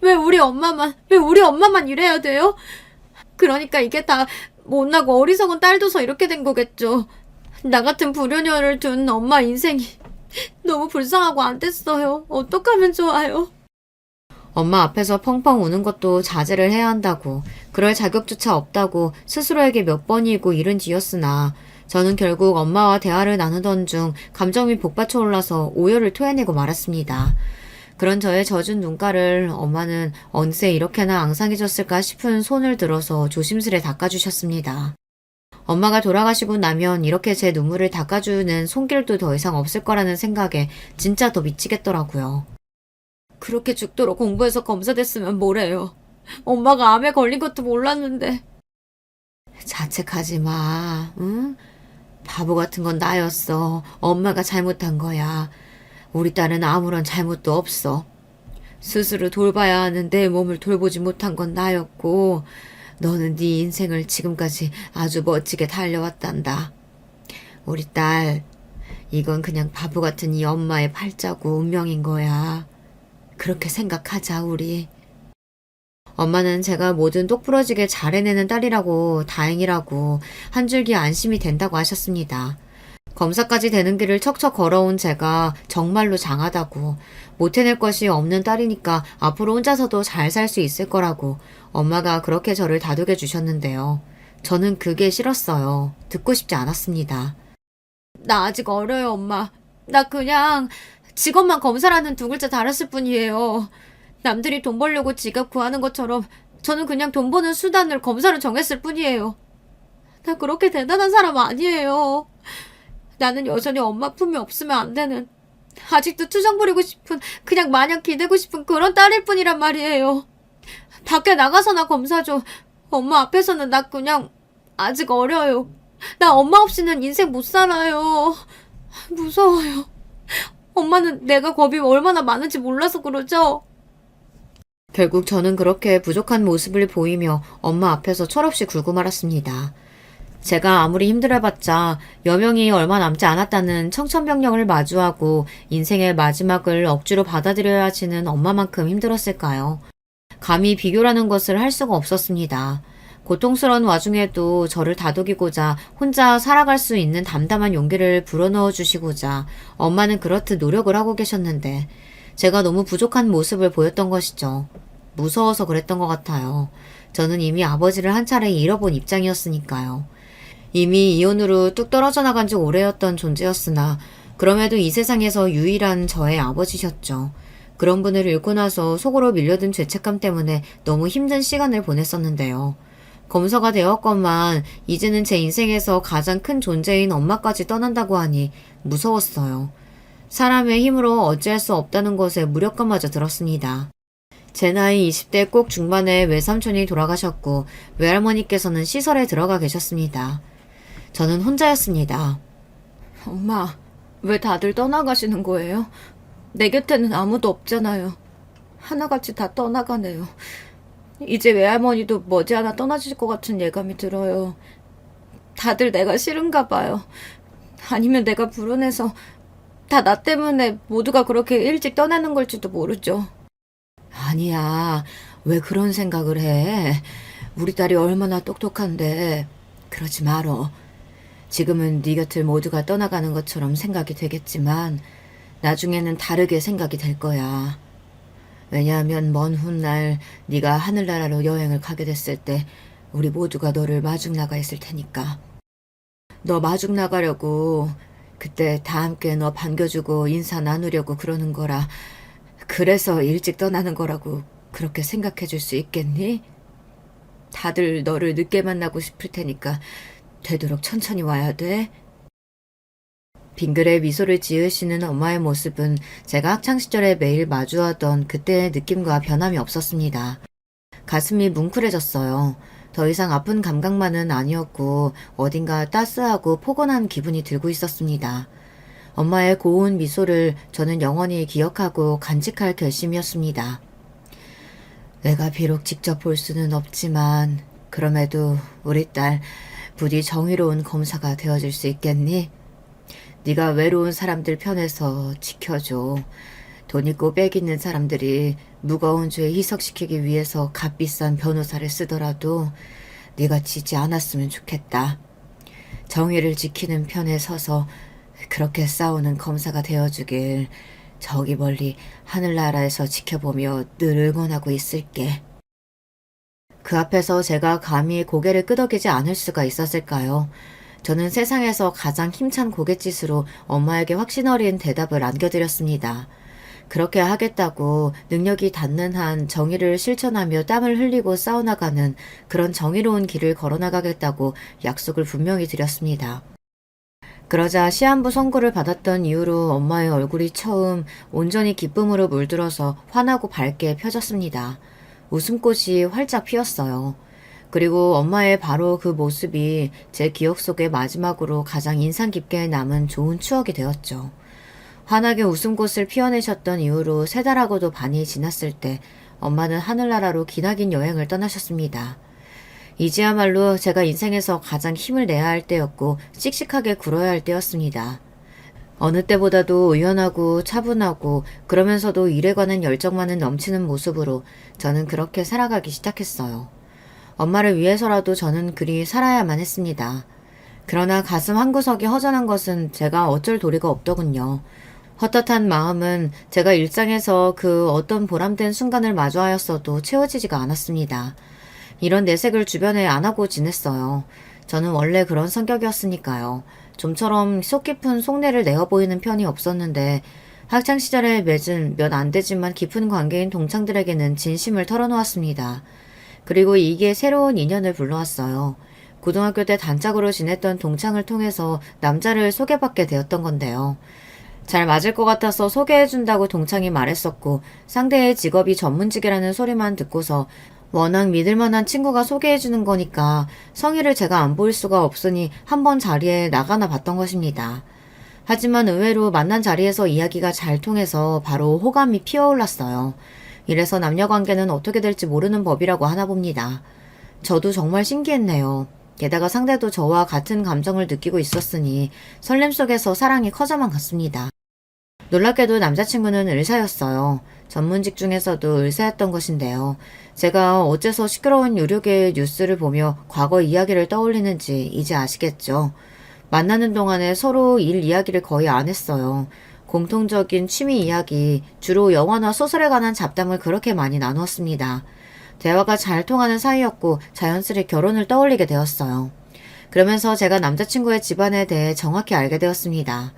왜 우리 엄마만 이래야 돼요? 그러니까 이게 다 못나고 어리석은 딸 둬서 이렇게 된 거겠죠. 나 같은 불효녀를 둔 엄마 인생이 너무 불쌍하고 안 됐어요. 어떡하면 좋아요? 엄마 앞에서 펑펑 우는 것도 자제를 해야 한다고, 그럴 자격조차 없다고 스스로에게 몇 번이고 이른 뒤였으나 저는 결국 엄마와 대화를 나누던 중 감정이 복받쳐 올라서 오열을 토해내고 말았습니다. 그런 저의 젖은 눈가를 엄마는 언제 이렇게나 앙상해졌을까 싶은 손을 들어서 조심스레 닦아주셨습니다. 엄마가 돌아가시고 나면 이렇게 제 눈물을 닦아주는 손길도 더 이상 없을 거라는 생각에 진짜 더 미치겠더라고요. 그렇게 죽도록 공부해서 검사 됐으면 뭐래요. 엄마가 암에 걸린 것도 몰랐는데. 자책하지 마, 응? 바보 같은 건 나였어. 엄마가 잘못한 거야. 우리 딸은 아무런 잘못도 없어. 스스로 돌봐야 하는 내 몸을 돌보지 못한 건 나였고, 너는 네 인생을 지금까지 아주 멋지게 달려왔단다. 우리 딸, 이건 그냥 바보 같은 이 엄마의 팔자고 운명인 거야. 그렇게 생각하자, 우리. 엄마는 제가 뭐든 똑부러지게 잘 해내는 딸이라고, 다행이라고, 한 줄기 안심이 된다고 하셨습니다. 검사까지 되는 길을 척척 걸어온 제가 정말로 장하다고, 못 해낼 것이 없는 딸이니까 앞으로 혼자서도 잘 살 수 있을 거라고 엄마가 그렇게 저를 다독여 주셨는데요. 저는 그게 싫었어요. 듣고 싶지 않았습니다. 나 아직 어려요, 엄마. 나 그냥 직업만 검사라는 두 글자 달았을 뿐이에요. 남들이 돈 벌려고 직업 구하는 것처럼 저는 그냥 돈 버는 수단을 검사로 정했을 뿐이에요. 나 그렇게 대단한 사람 아니에요. 나는 여전히 엄마 품이 없으면 안 되는, 아직도 투정 부리고 싶은, 그냥 마냥 기대고 싶은 그런 딸일 뿐이란 말이에요. 밖에 나가서나 검사 줘. 엄마 앞에서는 나 그냥 아직 어려요. 나 엄마 없이는 인생 못 살아요. 무서워요. 엄마는 내가 겁이 얼마나 많은지 몰라서 그러죠? 결국 저는 그렇게 부족한 모습을 보이며 엄마 앞에서 철없이 굴고 말았습니다. 제가 아무리 힘들어봤자 여명이 얼마 남지 않았다는 청천벽력을 마주하고 인생의 마지막을 억지로 받아들여야 하시는 엄마만큼 힘들었을까요? 감히 비교라는 것을 할 수가 없었습니다. 고통스러운 와중에도 저를 다독이고자 혼자 살아갈 수 있는 담담한 용기를 불어넣어 주시고자 엄마는 그렇듯 노력을 하고 계셨는데 제가 너무 부족한 모습을 보였던 것이죠. 무서워서 그랬던 것 같아요. 저는 이미 아버지를 한 차례 잃어본 입장이었으니까요. 이미 이혼으로 뚝 떨어져 나간 지 오래였던 존재였으나 그럼에도 이 세상에서 유일한 저의 아버지셨죠. 그런 분을 잃고 나서 속으로 밀려든 죄책감 때문에 너무 힘든 시간을 보냈었는데요. 검사가 되었건만 이제는 제 인생에서 가장 큰 존재인 엄마까지 떠난다고 하니 무서웠어요. 사람의 힘으로 어찌할 수 없다는 것에 무력감마저 들었습니다. 제 나이 20대 꼭 중반에 외삼촌이 돌아가셨고 외할머니께서는 시설에 들어가 계셨습니다. 저는 혼자였습니다. 엄마, 왜 다들 떠나가시는 거예요? 내 곁에는 아무도 없잖아요. 하나같이 다 떠나가네요. 이제 외할머니도 머지않아 떠나실 것 같은 예감이 들어요. 다들 내가 싫은가 봐요. 아니면 내가 불운해서 다 나 때문에 모두가 그렇게 일찍 떠나는 걸지도 모르죠. 아니야. 왜 그런 생각을 해? 우리 딸이 얼마나 똑똑한데. 그러지 말어. 지금은 네 곁을 모두가 떠나가는 것처럼 생각이 되겠지만 나중에는 다르게 생각이 될 거야. 왜냐하면 먼 훗날 네가 하늘나라로 여행을 가게 됐을 때 우리 모두가 너를 마중 나가 있을 테니까. 너 마중 나가려고 그때 다 함께 너 반겨주고 인사 나누려고 그러는 거라. 그래서 일찍 떠나는 거라고 그렇게 생각해 줄 수 있겠니? 다들 너를 늦게 만나고 싶을 테니까 되도록 천천히 와야 돼. 빙그레 미소를 지으시는 엄마의 모습은 제가 학창시절에 매일 마주하던 그때의 느낌과 변함이 없었습니다. 가슴이 뭉클해졌어요. 더 이상 아픈 감각만은 아니었고 어딘가 따스하고 포근한 기분이 들고 있었습니다. 엄마의 고운 미소를 저는 영원히 기억하고 간직할 결심이었습니다. 내가 비록 직접 볼 수는 없지만 그럼에도 우리 딸 부디 정의로운 검사가 되어줄 수 있겠니? 네가 외로운 사람들 편에서 지켜줘. 돈 있고 빽 있는 사람들이 무거운 죄 희석시키기 위해서 값비싼 변호사를 쓰더라도 네가 지지 않았으면 좋겠다. 정의를 지키는 편에 서서 그렇게 싸우는 검사가 되어주길 저기 멀리 하늘나라에서 지켜보며 늘 응원하고 있을게. 그 앞에서 제가 감히 고개를 끄덕이지 않을 수가 있었을까요? 저는 세상에서 가장 힘찬 고갯짓으로 엄마에게 확신 어린 대답을 안겨드렸습니다. 그렇게 하겠다고 능력이 닿는 한 정의를 실천하며 땀을 흘리고 싸워나가는 그런 정의로운 길을 걸어나가겠다고 약속을 분명히 드렸습니다. 그러자 시한부 선고를 받았던 이후로 엄마의 얼굴이 처음 온전히 기쁨으로 물들어서 환하고 밝게 펴졌습니다. 웃음꽃이 활짝 피었어요. 그리고 엄마의 바로 그 모습이 제 기억 속에 마지막으로 가장 인상 깊게 남은 좋은 추억이 되었죠. 환하게 웃음꽃을 피워내셨던 이후로 3달하고도 반이 지났을 때 엄마는 하늘나라로 기나긴 여행을 떠나셨습니다. 이제야말로 제가 인생에서 가장 힘을 내야 할 때였고 씩씩하게 굴어야 할 때였습니다. 어느 때보다도 의연하고 차분하고 그러면서도 일에 관한 열정만은 넘치는 모습으로 저는 그렇게 살아가기 시작했어요. 엄마를 위해서라도 저는 그리 살아야만 했습니다. 그러나 가슴 한구석이 허전한 것은 제가 어쩔 도리가 없더군요. 헛헛한 마음은 제가 일상에서 그 어떤 보람된 순간을 마주하였어도 채워지지가 않았습니다. 이런 내색을 주변에 안 하고 지냈어요. 저는 원래 그런 성격이었으니까요. 좀처럼 속 깊은 속내를 내어 보이는 편이 없었는데 학창시절에 맺은 몇 안 되지만 깊은 관계인 동창들에게는 진심을 털어놓았습니다. 그리고 이게 새로운 인연을 불러왔어요. 고등학교 때 단짝으로 지냈던 동창을 통해서 남자를 소개받게 되었던 건데요. 잘 맞을 것 같아서 소개해준다고 동창이 말했었고 상대의 직업이 전문직이라는 소리만 듣고서 워낙 믿을만한 친구가 소개해주는 거니까 성의를 제가 안 보일 수가 없으니 한번 자리에 나가나 봤던 것입니다. 하지만 의외로 만난 자리에서 이야기가 잘 통해서 바로 호감이 피어올랐어요. 이래서 남녀관계는 어떻게 될지 모르는 법이라고 하나 봅니다. 저도 정말 신기했네요. 게다가 상대도 저와 같은 감정을 느끼고 있었으니 설렘 속에서 사랑이 커져만 갔습니다. 놀랍게도 남자친구는 의사였어요. 전문직 중에서도 의사였던 것인데요. 제가 어째서 시끄러운 유료계의 뉴스를 보며 과거 이야기를 떠올리는지 이제 아시겠죠? 만나는 동안에 서로 일 이야기를 거의 안 했어요. 공통적인 취미 이야기, 주로 영화나 소설에 관한 잡담을 그렇게 많이 나누었습니다. 대화가 잘 통하는 사이였고 자연스레 결혼을 떠올리게 되었어요. 그러면서 제가 남자친구의 집안에 대해 정확히 알게 되었습니다.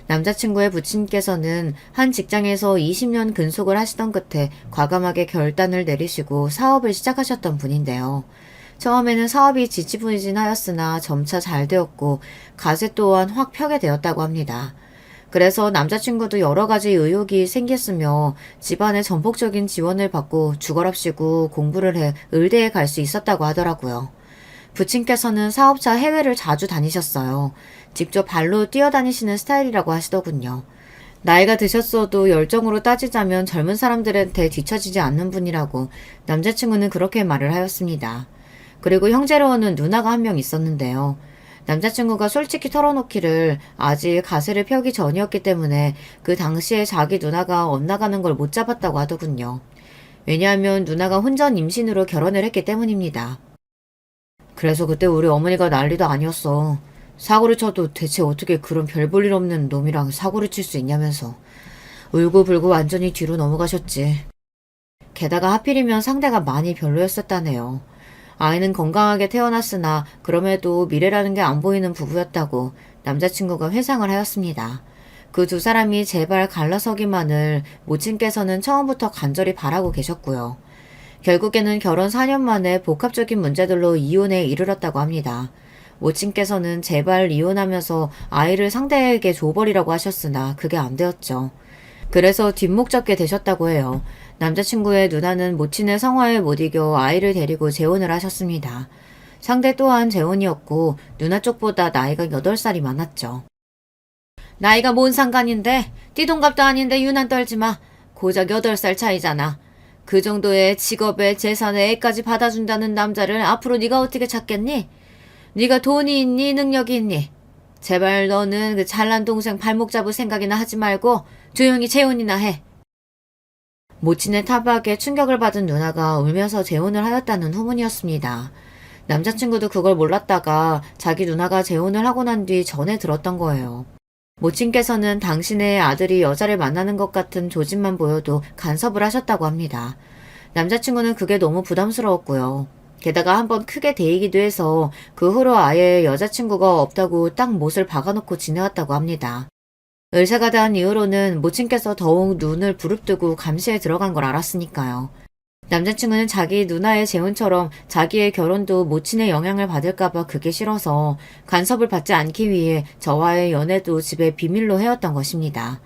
남자친구의 부친께서는 한 직장에서 20년 근속을 하시던 끝에 과감하게 결단을 내리시고 사업을 시작하셨던 분인데요. 처음에는 사업이 지지부진하였으나 점차 잘 되었고 가세 또한 확 펴게 되었다고 합니다. 그래서 남자친구도 여러 가지 의욕이 생겼으며 집안의 전폭적인 지원을 받고 죽어랍시고 공부를 해 의대에 갈 수 있었다고 하더라고요. 부친께서는 사업차 해외를 자주 다니셨어요. 직접 발로 뛰어다니시는 스타일이라고 하시더군요. 나이가 드셨어도 열정으로 따지자면 젊은 사람들한테 뒤처지지 않는 분이라고 남자친구는 그렇게 말을 하였습니다. 그리고 형제로는 누나가 한 명 있었는데요. 남자친구가 솔직히 털어놓기를 아직 가세를 펴기 전이었기 때문에 그 당시에 자기 누나가 엇나가는 걸 못 잡았다고 하더군요. 왜냐하면 누나가 혼전 임신으로 결혼을 했기 때문입니다. 그래서 그때 우리 어머니가 난리도 아니었어. 사고를 쳐도 대체 어떻게 그런 별 볼 일 없는 놈이랑 사고를 칠 수 있냐면서. 울고불고 완전히 뒤로 넘어가셨지. 게다가 하필이면 상대가 많이 별로였었다네요. 아이는 건강하게 태어났으나 그럼에도 미래라는 게 안 보이는 부부였다고 남자친구가 회상을 하였습니다. 그 두 사람이 제발 갈라서기만을 모친께서는 처음부터 간절히 바라고 계셨고요. 결국에는 결혼 4년 만에 복합적인 문제들로 이혼에 이르렀다고 합니다. 모친께서는 제발 이혼하면서 아이를 상대에게 줘버리라고 하셨으나 그게 안 되었죠. 그래서 뒷목 잡게 되셨다고 해요. 남자친구의 누나는 모친의 성화에 못 이겨 아이를 데리고 재혼을 하셨습니다. 상대 또한 재혼이었고 누나 쪽보다 나이가 8살이 많았죠. 나이가 뭔 상관인데 띠동갑도 아닌데 유난 떨지마. 고작 8살 차이잖아. 그 정도의 직업에 재산에 애까지 받아준다는 남자를 앞으로 네가 어떻게 찾겠니? 네가 돈이 있니 능력이 있니? 제발 너는 그 잘난 동생 발목 잡을 생각이나 하지 말고 조용히 재혼이나 해. 모친의 타박에 충격을 받은 누나가 울면서 재혼을 하였다는 후문이었습니다. 남자친구도 그걸 몰랐다가 자기 누나가 재혼을 하고 난 뒤 전해 들었던 거예요. 모친께서는 당신의 아들이 여자를 만나는 것 같은 조짐만 보여도 간섭을 하셨다고 합니다. 남자친구는 그게 너무 부담스러웠고요. 게다가 한번 크게 데이기도 해서 그 후로 아예 여자친구가 없다고 딱 못을 박아놓고 지내왔다고 합니다. 의사가 된 이후로는 모친께서 더욱 눈을 부릅뜨고 감시에 들어간 걸 알았으니까요. 남자친구는 자기 누나의 재혼처럼 자기의 결혼도 모친의 영향을 받을까봐 그게 싫어서 간섭을 받지 않기 위해 저와의 연애도 집에 비밀로 해왔던 것입니다.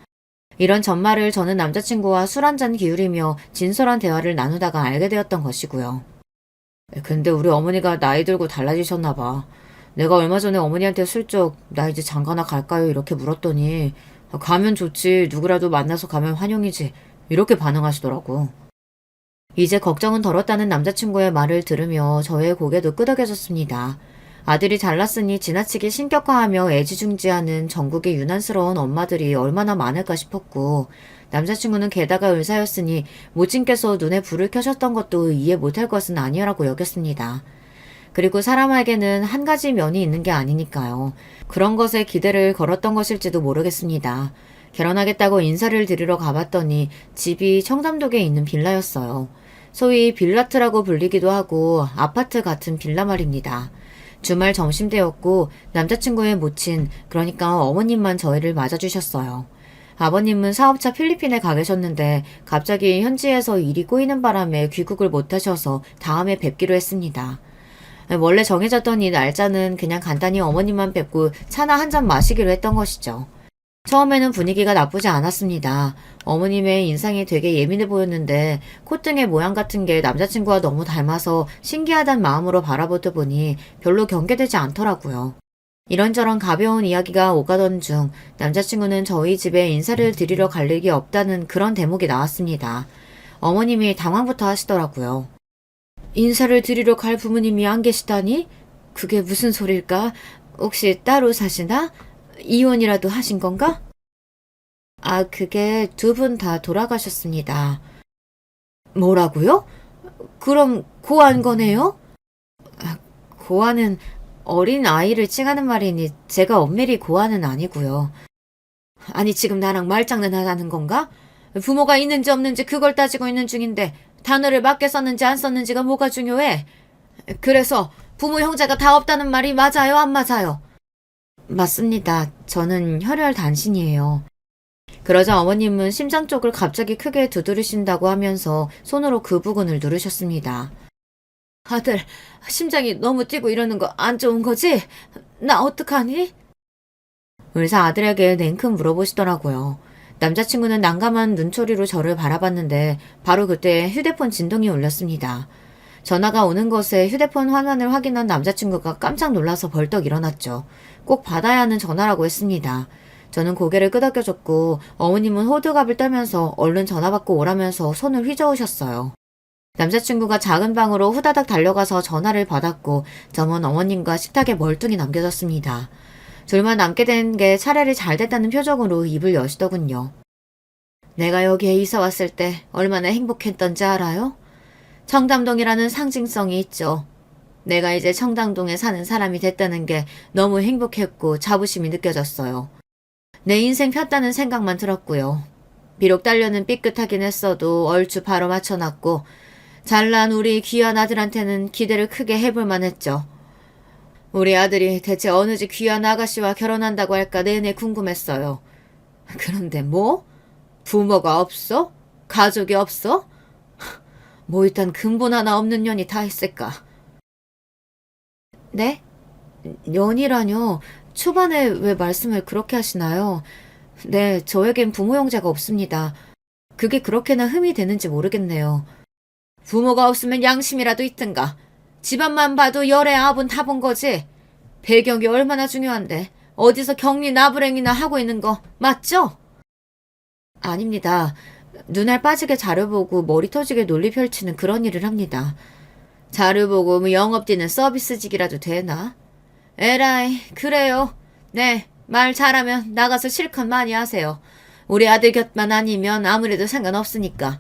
이런 전말을 저는 남자친구와 술 한잔 기울이며 진솔한 대화를 나누다가 알게 되었던 것이고요. 근데 우리 어머니가 나이 들고 달라지셨나 봐. 내가 얼마 전에 어머니한테 슬쩍 나 이제 장가나 갈까요? 이렇게 물었더니 가면 좋지. 누구라도 만나서 가면 환영이지. 이렇게 반응하시더라고. 이제 걱정은 덜었다는 남자친구의 말을 들으며 저의 고개도 끄덕여졌습니다. 아들이 잘났으니 지나치게 신격화하며 애지중지하는 전국의 유난스러운 엄마들이 얼마나 많을까 싶었고 남자친구는 게다가 의사였으니 모친께서 눈에 불을 켜셨던 것도 이해 못할 것은 아니라고 여겼습니다. 그리고 사람에게는 한 가지 면이 있는 게 아니니까요. 그런 것에 기대를 걸었던 것일지도 모르겠습니다. 결혼하겠다고 인사를 드리러 가봤더니 집이 청담동에 있는 빌라였어요. 소위 빌라트라고 불리기도 하고 아파트 같은 빌라 말입니다. 주말 점심때였고 남자친구의 모친, 그러니까 어머님만 저희를 맞아주셨어요. 아버님은 사업차 필리핀에 가 계셨는데 갑자기 현지에서 일이 꼬이는 바람에 귀국을 못하셔서 다음에 뵙기로 했습니다. 원래 정해졌던 이 날짜는 그냥 간단히 어머님만 뵙고 차나 한 잔 마시기로 했던 것이죠. 처음에는 분위기가 나쁘지 않았습니다. 어머님의 인상이 되게 예민해 보였는데 콧등의 모양 같은 게 남자친구와 너무 닮아서 신기하단 마음으로 바라보다 보니 별로 경계되지 않더라고요. 이런저런 가벼운 이야기가 오가던 중 남자친구는 저희 집에 인사를 드리러 갈 일이 없다는 그런 대목이 나왔습니다. 어머님이 당황부터 하시더라고요. 인사를 드리러 갈 부모님이 안 계시다니? 그게 무슨 소릴까? 혹시 따로 사시나? 이혼이라도 하신 건가? 아, 그게 두 분 다 돌아가셨습니다. 뭐라고요? 그럼 고한 거네요? 아, 고아는 어린 아이를 칭하는 말이니 제가 엄밀히 고아는 아니고요. 아니 지금 나랑 말장난하는 건가? 부모가 있는지 없는지 그걸 따지고 있는 중인데 단어를 맞게 썼는지 안 썼는지가 뭐가 중요해? 그래서 부모 형제가 다 없다는 말이 맞아요, 안 맞아요? 맞습니다. 저는 혈혈 단신이에요. 그러자 어머님은 심장 쪽을 갑자기 크게 두드리신다고 하면서 손으로 그 부근을 누르셨습니다. 아들, 심장이 너무 뛰고 이러는 거 안 좋은 거지? 나 어떡하니? 의사 아들에게 냉큼 물어보시더라고요. 남자친구는 난감한 눈초리로 저를 바라봤는데 바로 그때 휴대폰 진동이 울렸습니다. 전화가 오는 것에 휴대폰 화면을 확인한 남자친구가 깜짝 놀라서 벌떡 일어났죠. 꼭 받아야 하는 전화라고 했습니다. 저는 고개를 끄덕여줬고 어머님은 호들갑을 떨면서 얼른 전화 받고 오라면서 손을 휘저으셨어요. 남자친구가 작은 방으로 후다닥 달려가서 전화를 받았고 저는 어머님과 식탁에 멀뚱히 남겨졌습니다. 둘만 남게 된 게 차라리 잘 됐다는 표정으로 입을 여시더군요. 내가 여기에 이사 왔을 때 얼마나 행복했던지 알아요? 청담동이라는 상징성이 있죠. 내가 이제 청담동에 사는 사람이 됐다는 게 너무 행복했고 자부심이 느껴졌어요. 내 인생 폈다는 생각만 들었고요. 비록 딸려는 삐끗하긴 했어도 얼추 바로 맞춰놨고 잘난 우리 귀한 아들한테는 기대를 크게 해볼만 했죠. 우리 아들이 대체 어느 집 귀한 아가씨와 결혼한다고 할까 내내 궁금했어요. 그런데 뭐? 부모가 없어? 가족이 없어? 뭐 일단 근본 하나 없는 년이 다 있을까? 네? 년이라뇨? 초반에 왜 말씀을 그렇게 하시나요? 네, 저에겐 부모 형제가 없습니다. 그게 그렇게나 흠이 되는지 모르겠네요. 부모가 없으면 양심이라도 있든가. 집안만 봐도 열애 아분 다 본 거지. 배경이 얼마나 중요한데 어디서 격리 나불행이나 하고 있는 거 맞죠? 아닙니다. 눈알 빠지게 자료 보고 머리 터지게 논리 펼치는 그런 일을 합니다. 자료 보고 뭐 영업 뛰는 서비스직이라도 되나? 에라이, 그래요. 네, 말 잘하면 나가서 실컷 많이 하세요. 우리 아들 곁만 아니면 아무래도 상관없으니까.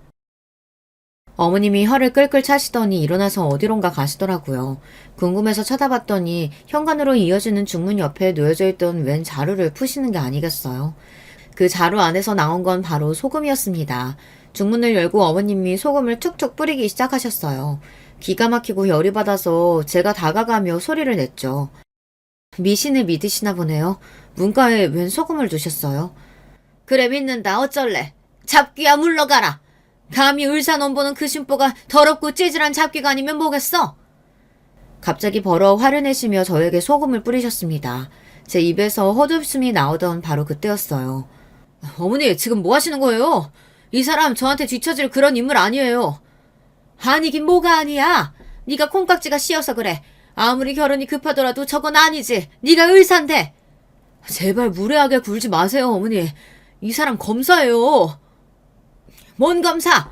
어머님이 혀를 끌끌 차시더니 일어나서 어디론가 가시더라고요. 궁금해서 쳐다봤더니 현관으로 이어지는 중문 옆에 놓여져 있던 웬 자루를 푸시는 게 아니겠어요. 그 자루 안에서 나온 건 바로 소금이었습니다. 중문을 열고 어머님이 소금을 툭툭 뿌리기 시작하셨어요. 기가 막히고 열이 받아서 제가 다가가며 소리를 냈죠. 미신을 믿으시나 보네요. 문가에 웬 소금을 두셨어요? 그래 믿는다 어쩔래. 잡귀야 물러가라. 감히 을사논보는 그 심보가 더럽고 찌질한 잡귀가 아니면 뭐겠어? 갑자기 벌어 화를 내시며 저에게 소금을 뿌리셨습니다. 제 입에서 헛웃음이 나오던 바로 그때였어요. 어머니 지금 뭐 하시는 거예요? 이 사람 저한테 뒤처질 그런 인물 아니에요. 아니긴 뭐가 아니야. 네가 콩깍지가 씌어서 그래. 아무리 결혼이 급하더라도 저건 아니지. 네가 의사인데. 제발 무례하게 굴지 마세요 어머니. 이 사람 검사예요. 뭔 검사?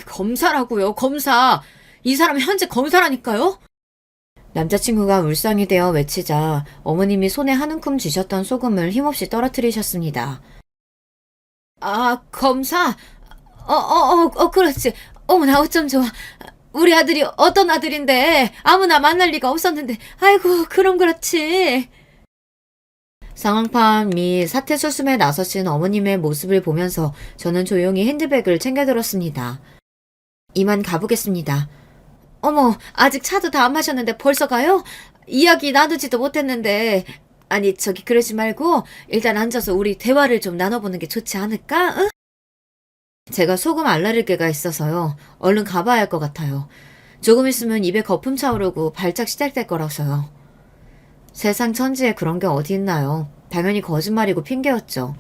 검사라고요, 검사. 이 사람 현재 검사라니까요? 남자친구가 울상이 되어 외치자 어머님이 손에 한 움큼 쥐셨던 소금을 힘없이 떨어뜨리셨습니다. 아, 검사? 그렇지. 어머나, 어쩜 좋아. 우리 아들이 어떤 아들인데 아무나 만날 리가 없었는데, 아이고, 그럼 그렇지. 상황판 및 사태 수습에 나서신 어머님의 모습을 보면서 저는 조용히 핸드백을 챙겨들었습니다. 이만 가보겠습니다. 어머, 아직 차도 다 안 마셨는데 벌써 가요? 이야기 나누지도 못했는데. 아니, 저기 그러지 말고 일단 앉아서 우리 대화를 좀 나눠보는 게 좋지 않을까? 응? 제가 소금 알레르기가 있어서요. 얼른 가봐야 할 것 같아요. 조금 있으면 입에 거품 차오르고 발작 시작될 거라서요. 세상 천지에 그런 게 어디 있나요? 당연히 거짓말이고 핑계였죠.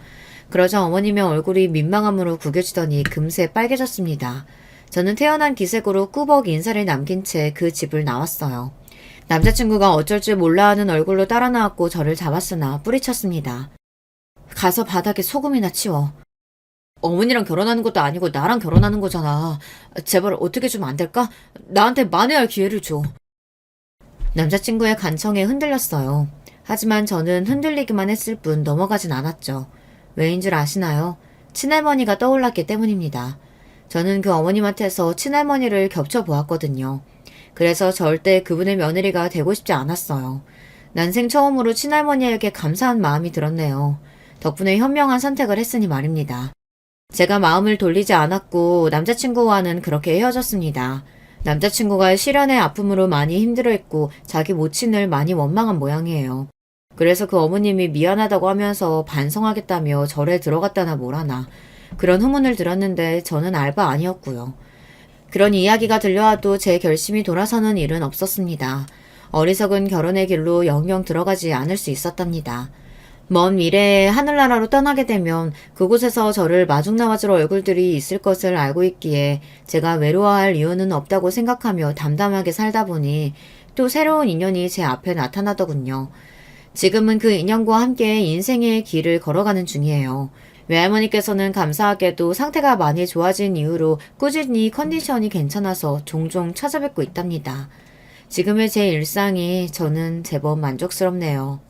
그러자 어머님의 얼굴이 민망함으로 구겨지더니 금세 빨개졌습니다. 저는 태어난 기색으로 꾸벅 인사를 남긴 채 그 집을 나왔어요. 남자친구가 어쩔 줄 몰라 하는 얼굴로 따라 나왔고 저를 잡았으나 뿌리쳤습니다. 가서 바닥에 소금이나 치워. 어머니랑 결혼하는 것도 아니고 나랑 결혼하는 거잖아. 제발 어떻게 좀 안 될까? 나한테 만회할 기회를 줘. 남자친구의 간청에 흔들렸어요. 하지만 저는 흔들리기만 했을 뿐 넘어가진 않았죠. 왜인 줄 아시나요? 친할머니가 떠올랐기 때문입니다. 저는 그 어머님한테서 친할머니를 겹쳐보았거든요. 그래서 절대 그분의 며느리가 되고 싶지 않았어요. 난생 처음으로 친할머니에게 감사한 마음이 들었네요. 덕분에 현명한 선택을 했으니 말입니다. 제가 마음을 돌리지 않았고 남자친구와는 그렇게 헤어졌습니다. 남자친구가 실연의 아픔으로 많이 힘들어했고 자기 모친을 많이 원망한 모양이에요. 그래서 그 어머님이 미안하다고 하면서 반성하겠다며 절에 들어갔다나 뭐라나 그런 후문을 들었는데 저는 알바 아니었고요. 그런 이야기가 들려와도 제 결심이 돌아서는 일은 없었습니다. 어리석은 결혼의 길로 영영 들어가지 않을 수 있었답니다. 먼 미래에 하늘나라로 떠나게 되면 그곳에서 저를 마중나와줄 얼굴들이 있을 것을 알고 있기에 제가 외로워할 이유는 없다고 생각하며 담담하게 살다 보니 또 새로운 인연이 제 앞에 나타나더군요. 지금은 그 인연과 함께 인생의 길을 걸어가는 중이에요. 외할머니께서는 감사하게도 상태가 많이 좋아진 이후로 꾸준히 컨디션이 괜찮아서 종종 찾아뵙고 있답니다. 지금의 제 일상이 저는 제법 만족스럽네요.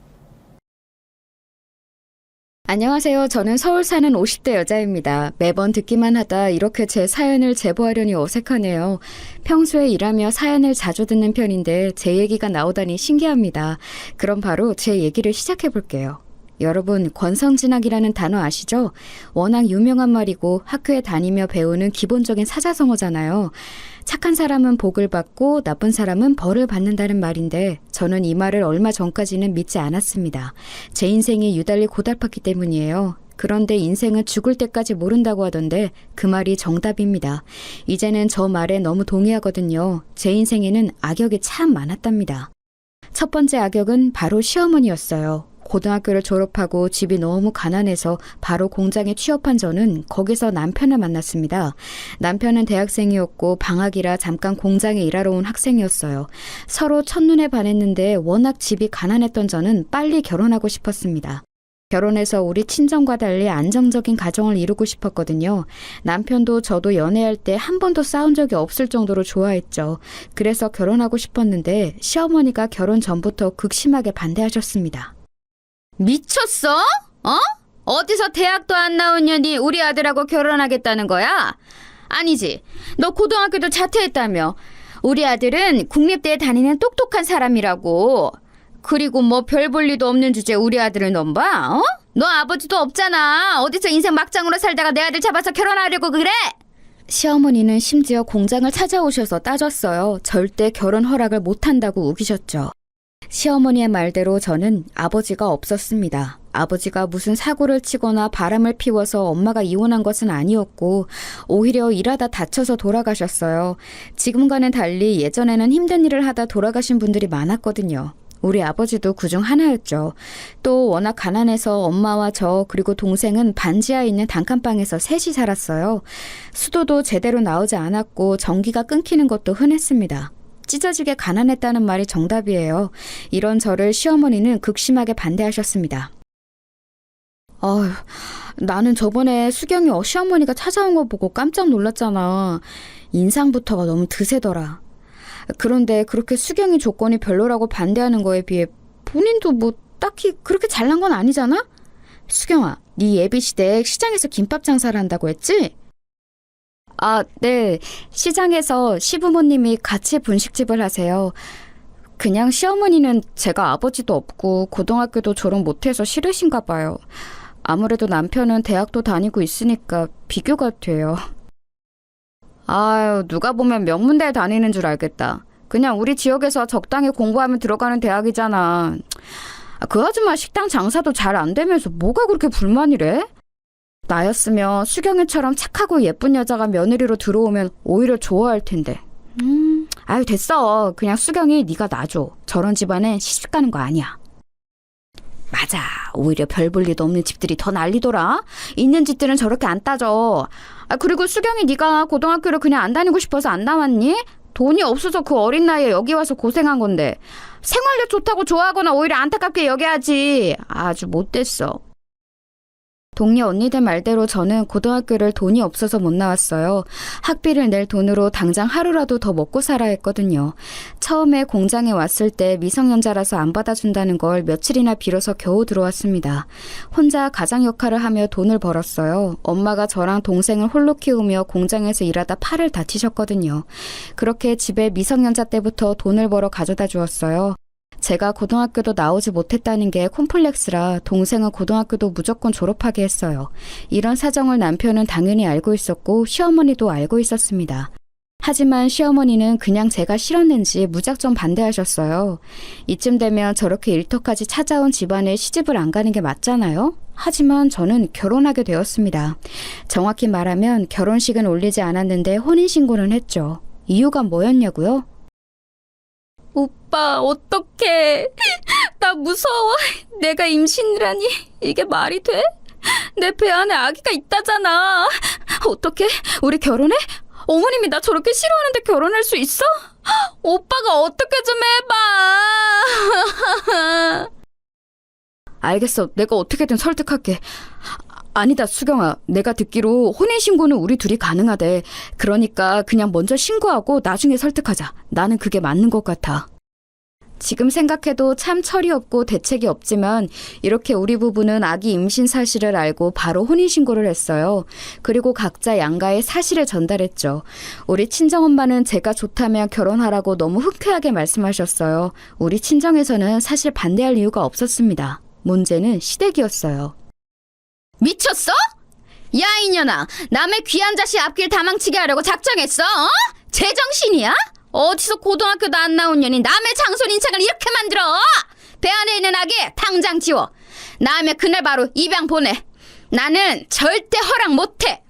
안녕하세요. 저는 서울 사는 50대 여자입니다. 매번 듣기만 하다 이렇게 제 사연을 제보하려니 어색하네요. 평소에 일하며 사연을 자주 듣는 편인데 제 얘기가 나오다니 신기합니다. 그럼 바로 제 얘기를 시작해 볼게요. 여러분, 권선징악이라는 단어 아시죠? 워낙 유명한 말이고 학교에 다니며 배우는 기본적인 사자성어잖아요. 착한 사람은 복을 받고 나쁜 사람은 벌을 받는다는 말인데 저는 이 말을 얼마 전까지는 믿지 않았습니다. 제 인생이 유달리 고달팠기 때문이에요. 그런데 인생은 죽을 때까지 모른다고 하던데 그 말이 정답입니다. 이제는 저 말에 너무 동의하거든요. 제 인생에는 악역이 참 많았답니다. 첫 번째 악역은 바로 시어머니였어요. 고등학교를 졸업하고 집이 너무 가난해서 바로 공장에 취업한 저는 거기서 남편을 만났습니다. 남편은 대학생이었고 방학이라 잠깐 공장에 일하러 온 학생이었어요. 서로 첫눈에 반했는데 워낙 집이 가난했던 저는 빨리 결혼하고 싶었습니다. 결혼해서 우리 친정과 달리 안정적인 가정을 이루고 싶었거든요. 남편도 저도 연애할 때 한 번도 싸운 적이 없을 정도로 좋아했죠. 그래서 결혼하고 싶었는데 시어머니가 결혼 전부터 극심하게 반대하셨습니다. 미쳤어? 어디서 대학도 안 나온 년이 우리 아들하고 결혼하겠다는 거야? 아니지. 너 고등학교도 자퇴했다며. 우리 아들은 국립대에 다니는 똑똑한 사람이라고. 그리고 뭐 별 볼 일도 없는 주제에 우리 아들을 넘봐? 너 아버지도 없잖아. 어디서 인생 막장으로 살다가 내 아들 잡아서 결혼하려고 그래? 시어머니는 심지어 공장을 찾아오셔서 따졌어요. 절대 결혼 허락을 못한다고 우기셨죠. 시어머니의 말대로 저는 아버지가 없었습니다. 아버지가 무슨 사고를 치거나 바람을 피워서 엄마가 이혼한 것은 아니었고 오히려 일하다 다쳐서 돌아가셨어요. 지금과는 달리 예전에는 힘든 일을 하다 돌아가신 분들이 많았거든요. 우리 아버지도 그중 하나였죠. 또 워낙 가난해서 엄마와 저 그리고 동생은 반지하에 있는 단칸방에서 셋이 살았어요. 수도도 제대로 나오지 않았고 전기가 끊기는 것도 흔했습니다. 찢어지게 가난했다는 말이 정답이에요. 이런 저를 시어머니는 극심하게 반대하셨습니다. 나는 저번에 수경이 시어머니가 찾아온 거 보고 깜짝 놀랐잖아. 인상부터가 너무 드세더라. 그런데 그렇게 수경이 조건이 별로라고 반대하는 거에 비해 본인도 뭐 딱히 그렇게 잘난 건 아니잖아? 수경아, 네 예비시댁 시장에서 김밥 장사를 한다고 했지? 네. 시장에서 시부모님이 같이 분식집을 하세요. 그냥 시어머니는 제가 아버지도 없고 고등학교도 졸업 못해서 싫으신가 봐요. 아무래도 남편은 대학도 다니고 있으니까 비교가 돼요. 누가 보면 명문대에 다니는 줄 알겠다. 그냥 우리 지역에서 적당히 공부하면 들어가는 대학이잖아. 그 아줌마 식당 장사도 잘 안 되면서 뭐가 그렇게 불만이래? 나였으면 수경이처럼 착하고 예쁜 여자가 며느리로 들어오면 오히려 좋아할 텐데. 됐어. 그냥 수경이 네가 놔줘. 저런 집안에 시집 가는 거 아니야. 맞아. 오히려 별 볼 일도 없는 집들이 더 난리더라. 있는 집들은 저렇게 안 따져. 그리고 수경이 네가 고등학교를 그냥 안 다니고 싶어서 안 나왔니? 돈이 없어서 그 어린 나이에 여기 와서 고생한 건데. 생활력 좋다고 좋아하거나 오히려 안타깝게 여겨야지. 아주 못됐어. 동료 언니들 말대로 저는 고등학교를 돈이 없어서 못 나왔어요. 학비를 낼 돈으로 당장 하루라도 더 먹고 살아야 했거든요. 처음에 공장에 왔을 때 미성년자라서 안 받아준다는 걸 며칠이나 빌어서 겨우 들어왔습니다. 혼자 가장 역할을 하며 돈을 벌었어요. 엄마가 저랑 동생을 홀로 키우며 공장에서 일하다 팔을 다치셨거든요. 그렇게 집에 미성년자 때부터 돈을 벌어 가져다 주었어요. 제가 고등학교도 나오지 못했다는 게 콤플렉스라 동생은 고등학교도 무조건 졸업하게 했어요. 이런 사정을 남편은 당연히 알고 있었고 시어머니도 알고 있었습니다. 하지만 시어머니는 그냥 제가 싫었는지 무작정 반대하셨어요. 이쯤 되면 저렇게 일터까지 찾아온 집안에 시집을 안 가는 게 맞잖아요? 하지만 저는 결혼하게 되었습니다. 정확히 말하면 결혼식은 올리지 않았는데 혼인신고는 했죠. 이유가 뭐였냐고요? 오빠, 어떡해. 나 무서워. 내가 임신이라니. 이게 말이 돼? 내 배 안에 아기가 있다잖아. 어떡해? 우리 결혼해? 어머님이 나 저렇게 싫어하는데 결혼할 수 있어? 오빠가 어떻게 좀 해봐. 알겠어. 내가 어떻게든 설득할게. 아니다, 수경아. 내가 듣기로 혼인신고는 우리 둘이 가능하대. 그러니까 그냥 먼저 신고하고 나중에 설득하자. 나는 그게 맞는 것 같아. 지금 생각해도 참 철이 없고 대책이 없지만 이렇게 우리 부부는 아기 임신 사실을 알고 바로 혼인신고를 했어요. 그리고 각자 양가의 사실을 전달했죠. 우리 친정엄마는 제가 좋다면 결혼하라고 너무 흔쾌하게 말씀하셨어요. 우리 친정에서는 사실 반대할 이유가 없었습니다. 문제는 시댁이었어요. 미쳤어? 야 이년아, 남의 귀한 자식 앞길 다 망치게 하려고 작정했어? 어? 제정신이야? 어디서 고등학교도 안 나온 년이 남의 장손 인척을 이렇게 만들어? 배 안에 있는 아기 당장 지워. 나으면 그날 바로 입양 보내. 나는 절대 허락 못해.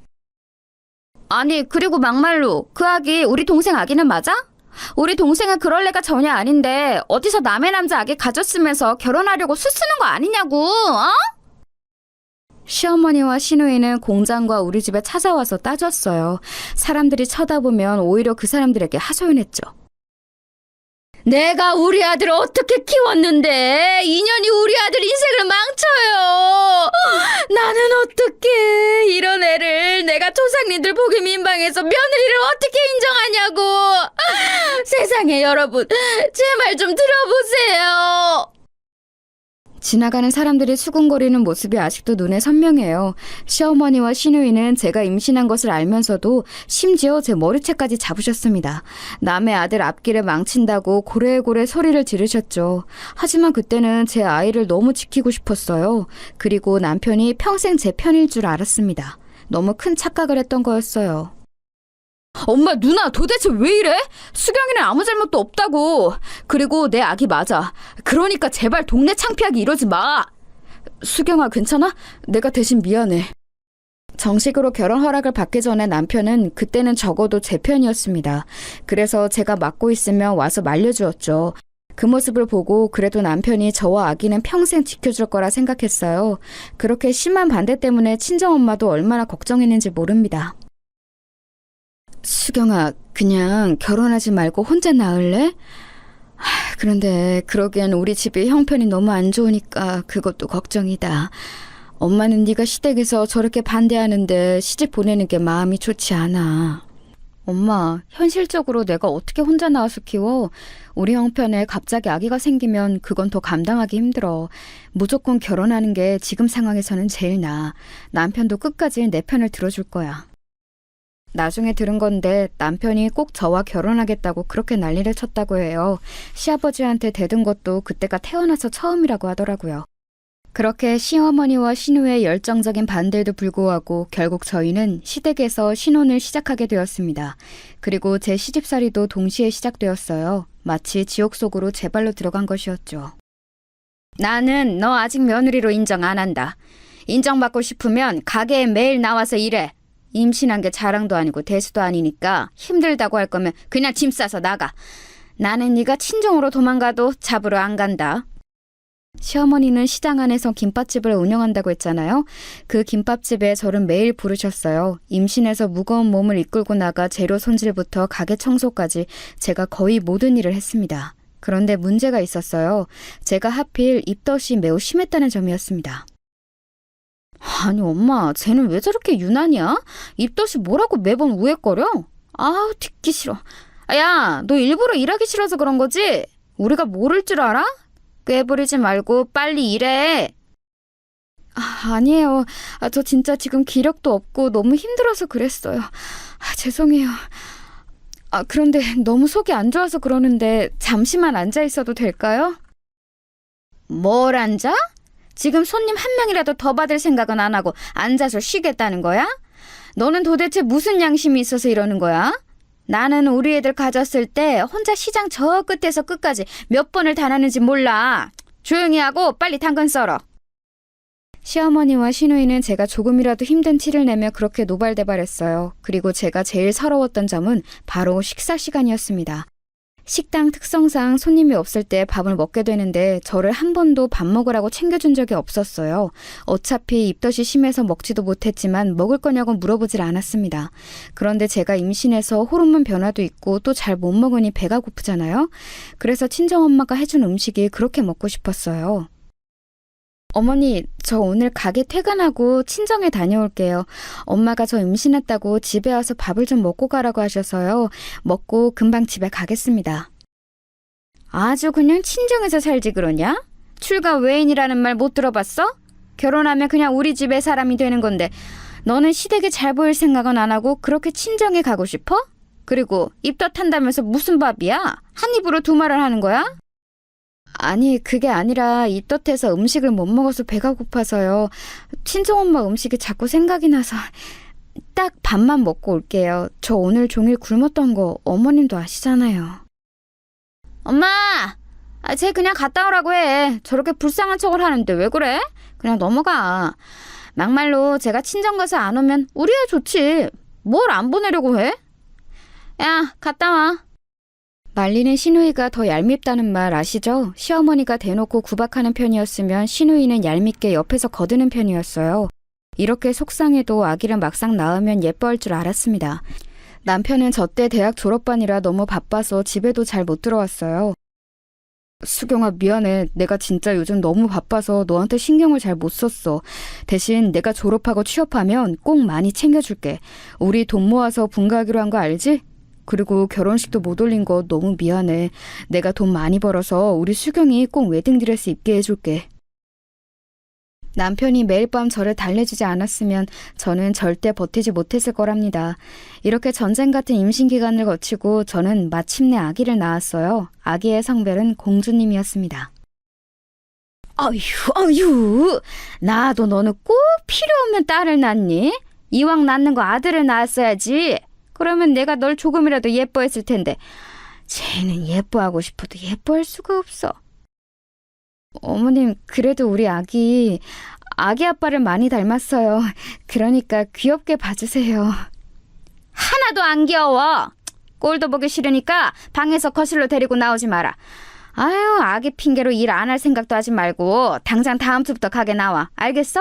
아니 그리고 막말로 그 아기 우리 동생 아기는 맞아? 우리 동생은 그럴 애가 전혀 아닌데 어디서 남의 남자 아기 가졌으면서 결혼하려고 수쓰는 거 아니냐고, 어? 시어머니와 시누이는 공장과 우리 집에 찾아와서 따졌어요. 사람들이 쳐다보면 오히려 그 사람들에게 하소연했죠. 내가 우리 아들을 어떻게 키웠는데 인연이 우리 아들 인생을 망쳐요. 나는 어떻게 이런 애를 내가 조상님들 보기 민방에서 며느리를 어떻게 인정하냐고. 세상에 여러분, 제 말 좀 들어보세요. 지나가는 사람들이 수군거리는 모습이 아직도 눈에 선명해요. 시어머니와 시누이는 제가 임신한 것을 알면서도 심지어 제 머리채까지 잡으셨습니다. 남의 아들 앞길을 망친다고 고래고래 소리를 지르셨죠. 하지만 그때는 제 아이를 너무 지키고 싶었어요. 그리고 남편이 평생 제 편일 줄 알았습니다. 너무 큰 착각을 했던 거였어요. 엄마, 누나 도대체 왜 이래? 수경이는 아무 잘못도 없다고. 그리고 내 아기 맞아. 그러니까 제발 동네 창피하게 이러지 마. 수경아, 괜찮아? 내가 대신 미안해. 정식으로 결혼 허락을 받기 전에 남편은 그때는 적어도 제 편이었습니다. 그래서 제가 맡고 있으면 와서 말려주었죠. 그 모습을 보고 그래도 남편이 저와 아기는 평생 지켜줄 거라 생각했어요. 그렇게 심한 반대 때문에 친정엄마도 얼마나 걱정했는지 모릅니다. 수경아, 그냥 결혼하지 말고 혼자 낳을래? 그런데 그러기엔 우리 집이 형편이 너무 안 좋으니까 그것도 걱정이다. 엄마는 네가 시댁에서 저렇게 반대하는데 시집 보내는 게 마음이 좋지 않아. 엄마, 현실적으로 내가 어떻게 혼자 낳아서 키워? 우리 형편에 갑자기 아기가 생기면 그건 더 감당하기 힘들어. 무조건 결혼하는 게 지금 상황에서는 제일 나아. 남편도 끝까지 내 편을 들어줄 거야. 나중에 들은 건데 남편이 꼭 저와 결혼하겠다고 그렇게 난리를 쳤다고 해요. 시아버지한테 대든 것도 그때가 태어나서 처음이라고 하더라고요. 그렇게 시어머니와 시누의 열정적인 반대에도 불구하고 결국 저희는 시댁에서 신혼을 시작하게 되었습니다. 그리고 제 시집살이도 동시에 시작되었어요. 마치 지옥 속으로 제 발로 들어간 것이었죠. 나는 너 아직 며느리로 인정 안 한다. 인정받고 싶으면 가게에 매일 나와서 일해. 임신한 게 자랑도 아니고 대수도 아니니까 힘들다고 할 거면 그냥 짐 싸서 나가. 나는 네가 친정으로 도망가도 잡으러 안 간다. 시어머니는 시장 안에서 김밥집을 운영한다고 했잖아요. 그 김밥집에 저를 매일 부르셨어요. 임신해서 무거운 몸을 이끌고 나가 재료 손질부터 가게 청소까지 제가 거의 모든 일을 했습니다. 그런데 문제가 있었어요. 제가 하필 입덧이 매우 심했다는 점이었습니다. 아니 엄마, 쟤는 왜 저렇게 유난이야? 입덧이 뭐라고 매번 우웩거려? 아우, 듣기 싫어. 야, 너 일부러 일하기 싫어서 그런 거지? 우리가 모를 줄 알아? 꾀부리지 말고 빨리 일해. 아니에요. 저 진짜 지금 기력도 없고 너무 힘들어서 그랬어요. 죄송해요. 그런데 너무 속이 안 좋아서 그러는데 잠시만 앉아 있어도 될까요? 뭘 앉아? 지금 손님 한 명이라도 더 받을 생각은 안 하고 앉아서 쉬겠다는 거야? 너는 도대체 무슨 양심이 있어서 이러는 거야? 나는 우리 애들 가졌을 때 혼자 시장 저 끝에서 끝까지 몇 번을 다녔는지 몰라. 조용히 하고 빨리 당근 썰어. 시어머니와 시누이는 제가 조금이라도 힘든 티를 내며 그렇게 노발대발했어요. 그리고 제가 제일 서러웠던 점은 바로 식사 시간이었습니다. 식당 특성상 손님이 없을 때 밥을 먹게 되는데 저를 한 번도 밥 먹으라고 챙겨준 적이 없었어요. 어차피 입덧이 심해서 먹지도 못했지만 먹을 거냐고 물어보질 않았습니다. 그런데 제가 임신해서 호르몬 변화도 있고 또 잘 못 먹으니 배가 고프잖아요. 그래서 친정엄마가 해준 음식이 그렇게 먹고 싶었어요. 어머니, 저 오늘 가게 퇴근하고 친정에 다녀올게요. 엄마가 저 임신했다고 집에 와서 밥을 좀 먹고 가라고 하셔서요. 먹고 금방 집에 가겠습니다. 아주 그냥 친정에서 살지 그러냐? 출가 외인이라는 말 못 들어봤어? 결혼하면 그냥 우리 집의 사람이 되는 건데 너는 시댁에 잘 보일 생각은 안 하고 그렇게 친정에 가고 싶어? 그리고 입덧한다면서 무슨 밥이야? 한 입으로 두 말을 하는 거야? 아니, 그게 아니라 입덧해서 음식을 못 먹어서 배가 고파서요. 친정엄마 음식이 자꾸 생각이 나서 딱 밥만 먹고 올게요. 저 오늘 종일 굶었던 거 어머님도 아시잖아요. 엄마! 쟤 그냥 갔다 오라고 해. 저렇게 불쌍한 척을 하는데 왜 그래? 그냥 넘어가. 막말로 제가 친정 가서 안 오면 우리야 좋지. 뭘 안 보내려고 해? 야, 갔다 와. 말리는 시누이가 더 얄밉다는 말 아시죠? 시어머니가 대놓고 구박하는 편이었으면 시누이는 얄밉게 옆에서 거드는 편이었어요. 이렇게 속상해도 아기를 막상 낳으면 예뻐할 줄 알았습니다. 남편은 저 때 대학 졸업반이라 너무 바빠서 집에도 잘 못 들어왔어요. 수경아, 미안해. 내가 진짜 요즘 너무 바빠서 너한테 신경을 잘 못 썼어. 대신 내가 졸업하고 취업하면 꼭 많이 챙겨줄게. 우리 돈 모아서 분가하기로 한 거 알지? 그리고 결혼식도 못 올린 거 너무 미안해. 내가 돈 많이 벌어서 우리 수경이 꼭 웨딩드레스 입게 해줄게. 남편이 매일 밤 저를 달래주지 않았으면 저는 절대 버티지 못했을 거랍니다. 이렇게 전쟁 같은 임신 기간을 거치고 저는 마침내 아기를 낳았어요. 아기의 성별은 공주님이었습니다. 어휴, 나도 너는 꼭 필요 없는 딸을 낳니? 이왕 낳는 거 아들을 낳았어야지. 그러면 내가 널 조금이라도 예뻐했을 텐데 쟤는 예뻐하고 싶어도 예뻐할 수가 없어. 어머님, 그래도 우리 아기 아빠를 많이 닮았어요. 그러니까 귀엽게 봐주세요. 하나도 안 귀여워. 꼴도 보기 싫으니까 방에서 거실로 데리고 나오지 마라. 아유, 아기 핑계로 일 안 할 생각도 하지 말고 당장 다음 주부터 가게 나와. 알겠어?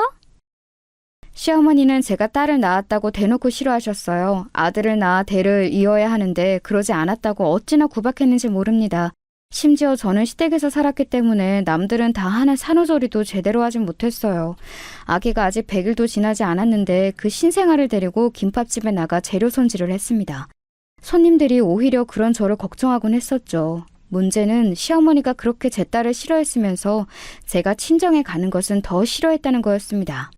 시어머니는 제가 딸을 낳았다고 대놓고 싫어하셨어요. 아들을 낳아 대를 이어야 하는데 그러지 않았다고 어찌나 구박했는지 모릅니다. 심지어 저는 시댁에서 살았기 때문에 남들은 다 하는 산후조리도 제대로 하진 못했어요. 아기가 아직 100일도 지나지 않았는데 그 신생아를 데리고 김밥집에 나가 재료 손질을 했습니다. 손님들이 오히려 그런 저를 걱정하곤 했었죠. 문제는 시어머니가 그렇게 제 딸을 싫어했으면서 제가 친정에 가는 것은 더 싫어했다는 거였습니다.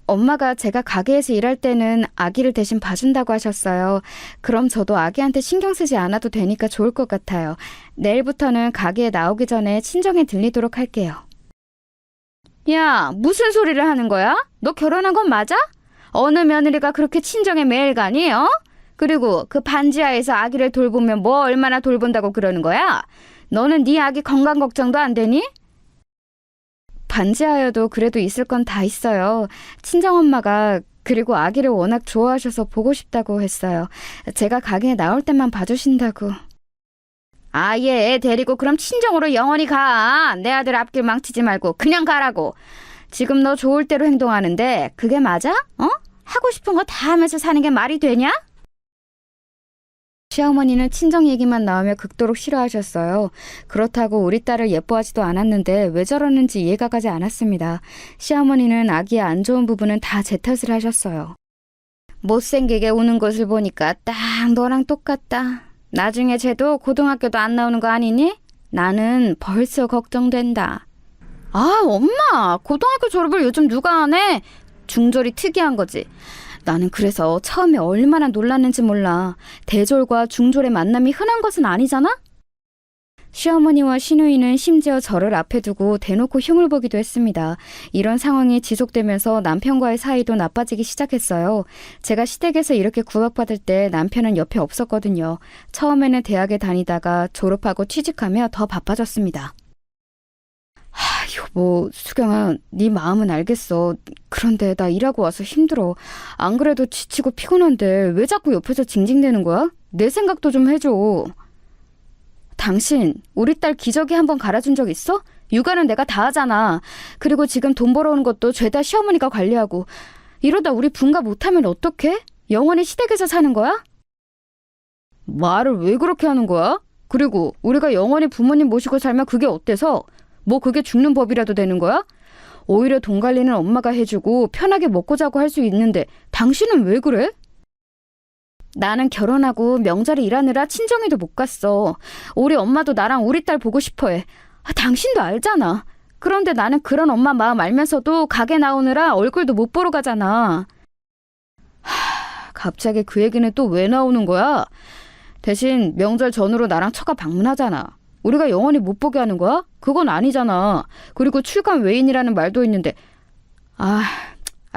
엄마가 제가 가게에서 일할 때는 아기를 대신 봐준다고 하셨어요. 그럼 저도 아기한테 신경 쓰지 않아도 되니까 좋을 것 같아요. 내일부터는 가게에 나오기 전에 친정에 들리도록 할게요. 야, 무슨 소리를 하는 거야? 너 결혼한 건 맞아? 어느 며느리가 그렇게 친정에 매일 가니, 어? 그리고 그 반지하에서 아기를 돌보면 뭐 얼마나 돌본다고 그러는 거야? 너는 네 아기 건강 걱정도 안 되니? 반지하여도 그래도 있을 건 다 있어요. 친정엄마가 그리고 아기를 워낙 좋아하셔서 보고 싶다고 했어요. 제가 가게에 나올 때만 봐주신다고. 아예 데리고 그럼 친정으로 영원히 가. 내 아들 앞길 망치지 말고 그냥 가라고. 지금 너 좋을 대로 행동하는데 그게 맞아? 어? 하고 싶은 거 다 하면서 사는 게 말이 되냐? 시어머니는 친정 얘기만 나오며 극도로 싫어하셨어요. 그렇다고 우리 딸을 예뻐하지도 않았는데 왜 저러는지 이해가 가지 않았습니다. 시어머니는 아기의 안 좋은 부분은 다 제 탓을 하셨어요. 못생기게 우는 것을 보니까 딱 너랑 똑같다. 나중에 쟤도 고등학교도 안 나오는 거 아니니? 나는 벌써 걱정된다. 아, 엄마! 고등학교 졸업을 요즘 누가 안 해? 중졸이 특이한 거지. 나는 그래서 처음에 얼마나 놀랐는지 몰라. 대졸과 중졸의 만남이 흔한 것은 아니잖아? 시어머니와 시누이는 심지어 저를 앞에 두고 대놓고 흉을 보기도 했습니다. 이런 상황이 지속되면서 남편과의 사이도 나빠지기 시작했어요. 제가 시댁에서 이렇게 구박받을 때 남편은 옆에 없었거든요. 처음에는 대학에 다니다가 졸업하고 취직하며 더 바빠졌습니다. 여보, 수경아, 네 마음은 알겠어. 그런데 나 일하고 와서 힘들어. 안 그래도 지치고 피곤한데 왜 자꾸 옆에서 징징대는 거야? 내 생각도 좀 해줘. 당신, 우리 딸 기저귀 한번 갈아준 적 있어? 육아는 내가 다 하잖아. 그리고 지금 돈 벌어오는 것도 죄다 시어머니가 관리하고. 이러다 우리 분가 못하면 어떡해? 영원히 시댁에서 사는 거야? 말을 왜 그렇게 하는 거야? 그리고 우리가 영원히 부모님 모시고 살면 그게 어때서? 뭐 그게 죽는 법이라도 되는 거야? 오히려 돈 관리는 엄마가 해주고 편하게 먹고 자고 할 수 있는데 당신은 왜 그래? 나는 결혼하고 명절에 일하느라 친정에도 못 갔어. 우리 엄마도 나랑 우리 딸 보고 싶어해. 당신도 알잖아. 그런데 나는 그런 엄마 마음 알면서도 가게 나오느라 얼굴도 못 보러 가잖아. 갑자기 그 얘기는 또 왜 나오는 거야? 대신 명절 전후로 나랑 처가 방문하잖아. 우리가 영원히 못 보게 하는 거야? 그건 아니잖아. 그리고 출간 외인이라는 말도 있는데.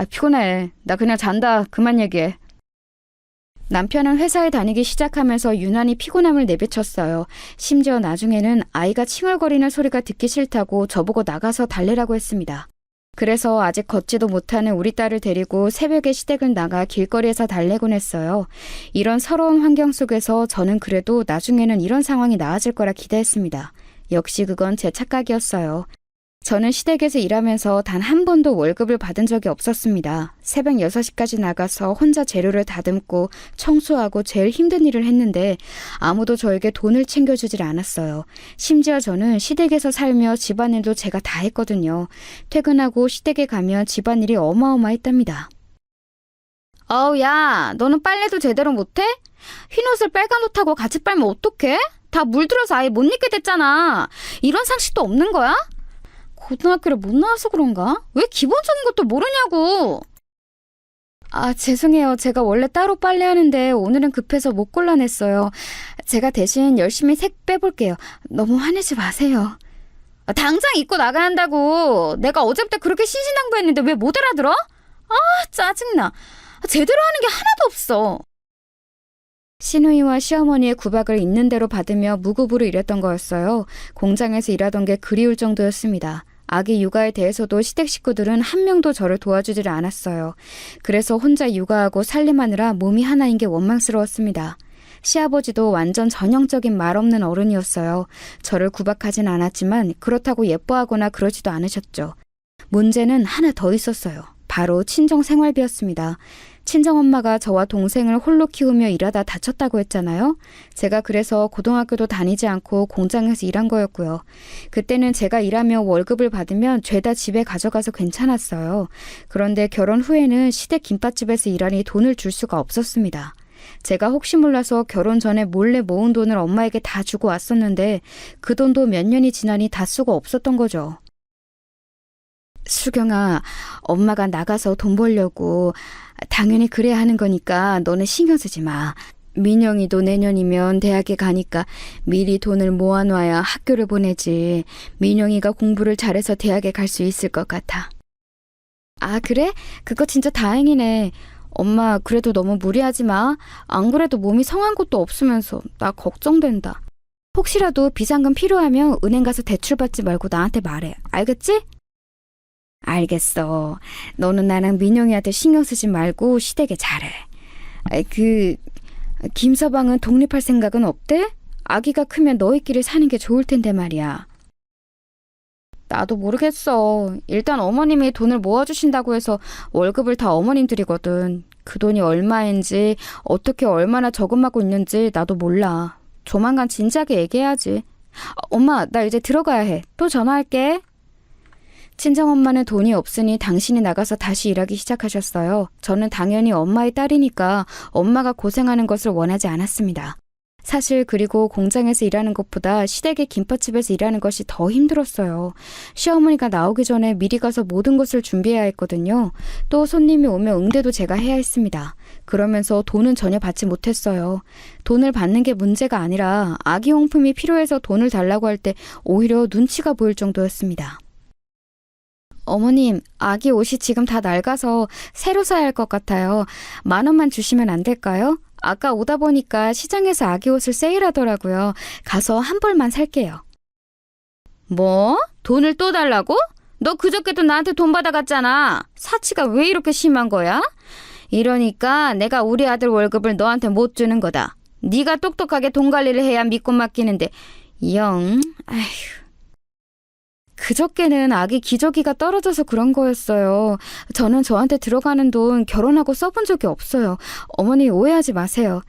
피곤해. 나 그냥 잔다. 그만 얘기해. 남편은 회사에 다니기 시작하면서 유난히 피곤함을 내비쳤어요. 심지어 나중에는 아이가 칭얼거리는 소리가 듣기 싫다고 저보고 나가서 달래라고 했습니다. 그래서 아직 걷지도 못하는 우리 딸을 데리고 새벽에 시댁을 나가 길거리에서 달래곤 했어요. 이런 서러운 환경 속에서 저는 그래도 나중에는 이런 상황이 나아질 거라 기대했습니다. 역시 그건 제 착각이었어요. 저는 시댁에서 일하면서 단 한 번도 월급을 받은 적이 없었습니다. 새벽 6시까지 나가서 혼자 재료를 다듬고 청소하고 제일 힘든 일을 했는데 아무도 저에게 돈을 챙겨주질 않았어요. 심지어 저는 시댁에서 살며 집안일도 제가 다 했거든요. 퇴근하고 시댁에 가면 집안일이 어마어마했답니다. 야, 너는 빨래도 제대로 못해? 흰옷을 빨간 옷하고 같이 빨면 어떡해? 다 물들어서 아예 못 입게 됐잖아. 이런 상식도 없는 거야? 고등학교를 못 나와서 그런가? 왜 기본적인 것도 모르냐고. 죄송해요. 제가 원래 따로 빨래하는데 오늘은 급해서 못 골라냈어요. 제가 대신 열심히 색 빼볼게요. 너무 화내지 마세요. 당장 입고 나가야 한다고. 내가 어제부터 그렇게 신신당부했는데 왜 못 알아들어? 짜증나. 제대로 하는 게 하나도 없어. 시누이와 시어머니의 구박을 있는 대로 받으며 무급으로 일했던 거였어요. 공장에서 일하던 게 그리울 정도였습니다. 아기 육아에 대해서도 시댁 식구들은 한 명도 저를 도와주질 않았어요. 그래서 혼자 육아하고 살림하느라 몸이 하나인 게 원망스러웠습니다. 시아버지도 완전 전형적인 말 없는 어른이었어요. 저를 구박하진 않았지만 그렇다고 예뻐하거나 그러지도 않으셨죠. 문제는 하나 더 있었어요. 바로 친정 생활비였습니다. 친정엄마가 저와 동생을 홀로 키우며 일하다 다쳤다고 했잖아요. 제가 그래서 고등학교도 다니지 않고 공장에서 일한 거였고요. 그때는 제가 일하며 월급을 받으면 죄다 집에 가져가서 괜찮았어요. 그런데 결혼 후에는 시댁 김밥집에서 일하니 돈을 줄 수가 없었습니다. 제가 혹시 몰라서 결혼 전에 몰래 모은 돈을 엄마에게 다 주고 왔었는데 그 돈도 몇 년이 지나니 다 쓰고 없었던 거죠. 수경아, 엄마가 나가서 돈 벌려고. 당연히 그래야 하는 거니까 너는 신경 쓰지 마. 민영이도 내년이면 대학에 가니까 미리 돈을 모아놔야 학교를 보내지. 민영이가 공부를 잘해서 대학에 갈 수 있을 것 같아. 그래? 그거 진짜 다행이네. 엄마, 그래도 너무 무리하지 마. 안 그래도 몸이 성한 것도 없으면서 나 걱정된다. 혹시라도 비상금 필요하면 은행 가서 대출 받지 말고 나한테 말해. 알겠지? 알겠어. 너는 나랑 민영이한테 신경 쓰지 말고 시댁에 잘해. 김서방은 독립할 생각은 없대? 아기가 크면 너희끼리 사는 게 좋을 텐데 말이야. 나도 모르겠어. 일단 어머님이 돈을 모아주신다고 해서 월급을 다 어머님 드리거든. 그 돈이 얼마인지 어떻게 얼마나 저금하고 있는지 나도 몰라. 조만간 진지하게 얘기해야지. 엄마, 나 이제 들어가야 해. 또 전화할게. 친정엄마는 돈이 없으니 당신이 나가서 다시 일하기 시작하셨어요. 저는 당연히 엄마의 딸이니까 엄마가 고생하는 것을 원하지 않았습니다. 사실 그리고 공장에서 일하는 것보다 시댁의 김밥집에서 일하는 것이 더 힘들었어요. 시어머니가 나오기 전에 미리 가서 모든 것을 준비해야 했거든요. 또 손님이 오면 응대도 제가 해야 했습니다. 그러면서 돈은 전혀 받지 못했어요. 돈을 받는 게 문제가 아니라 아기용품이 필요해서 돈을 달라고 할 때 오히려 눈치가 보일 정도였습니다. 어머님, 아기 옷이 지금 다 낡아서 새로 사야 할 것 같아요. 10,000원만 주시면 안 될까요? 아까 오다 보니까 시장에서 아기 옷을 세일하더라고요. 가서 한 벌만 살게요. 뭐? 돈을 또 달라고? 너 그저께도 나한테 돈 받아갔잖아. 사치가 왜 이렇게 심한 거야? 이러니까 내가 우리 아들 월급을 너한테 못 주는 거다. 네가 똑똑하게 돈 관리를 해야 믿고 맡기는데 아휴. 그저께는 아기 기저귀가 떨어져서 그런 거였어요. 저는 저한테 들어가는 돈 결혼하고 써본 적이 없어요. 어머니 오해하지 마세요.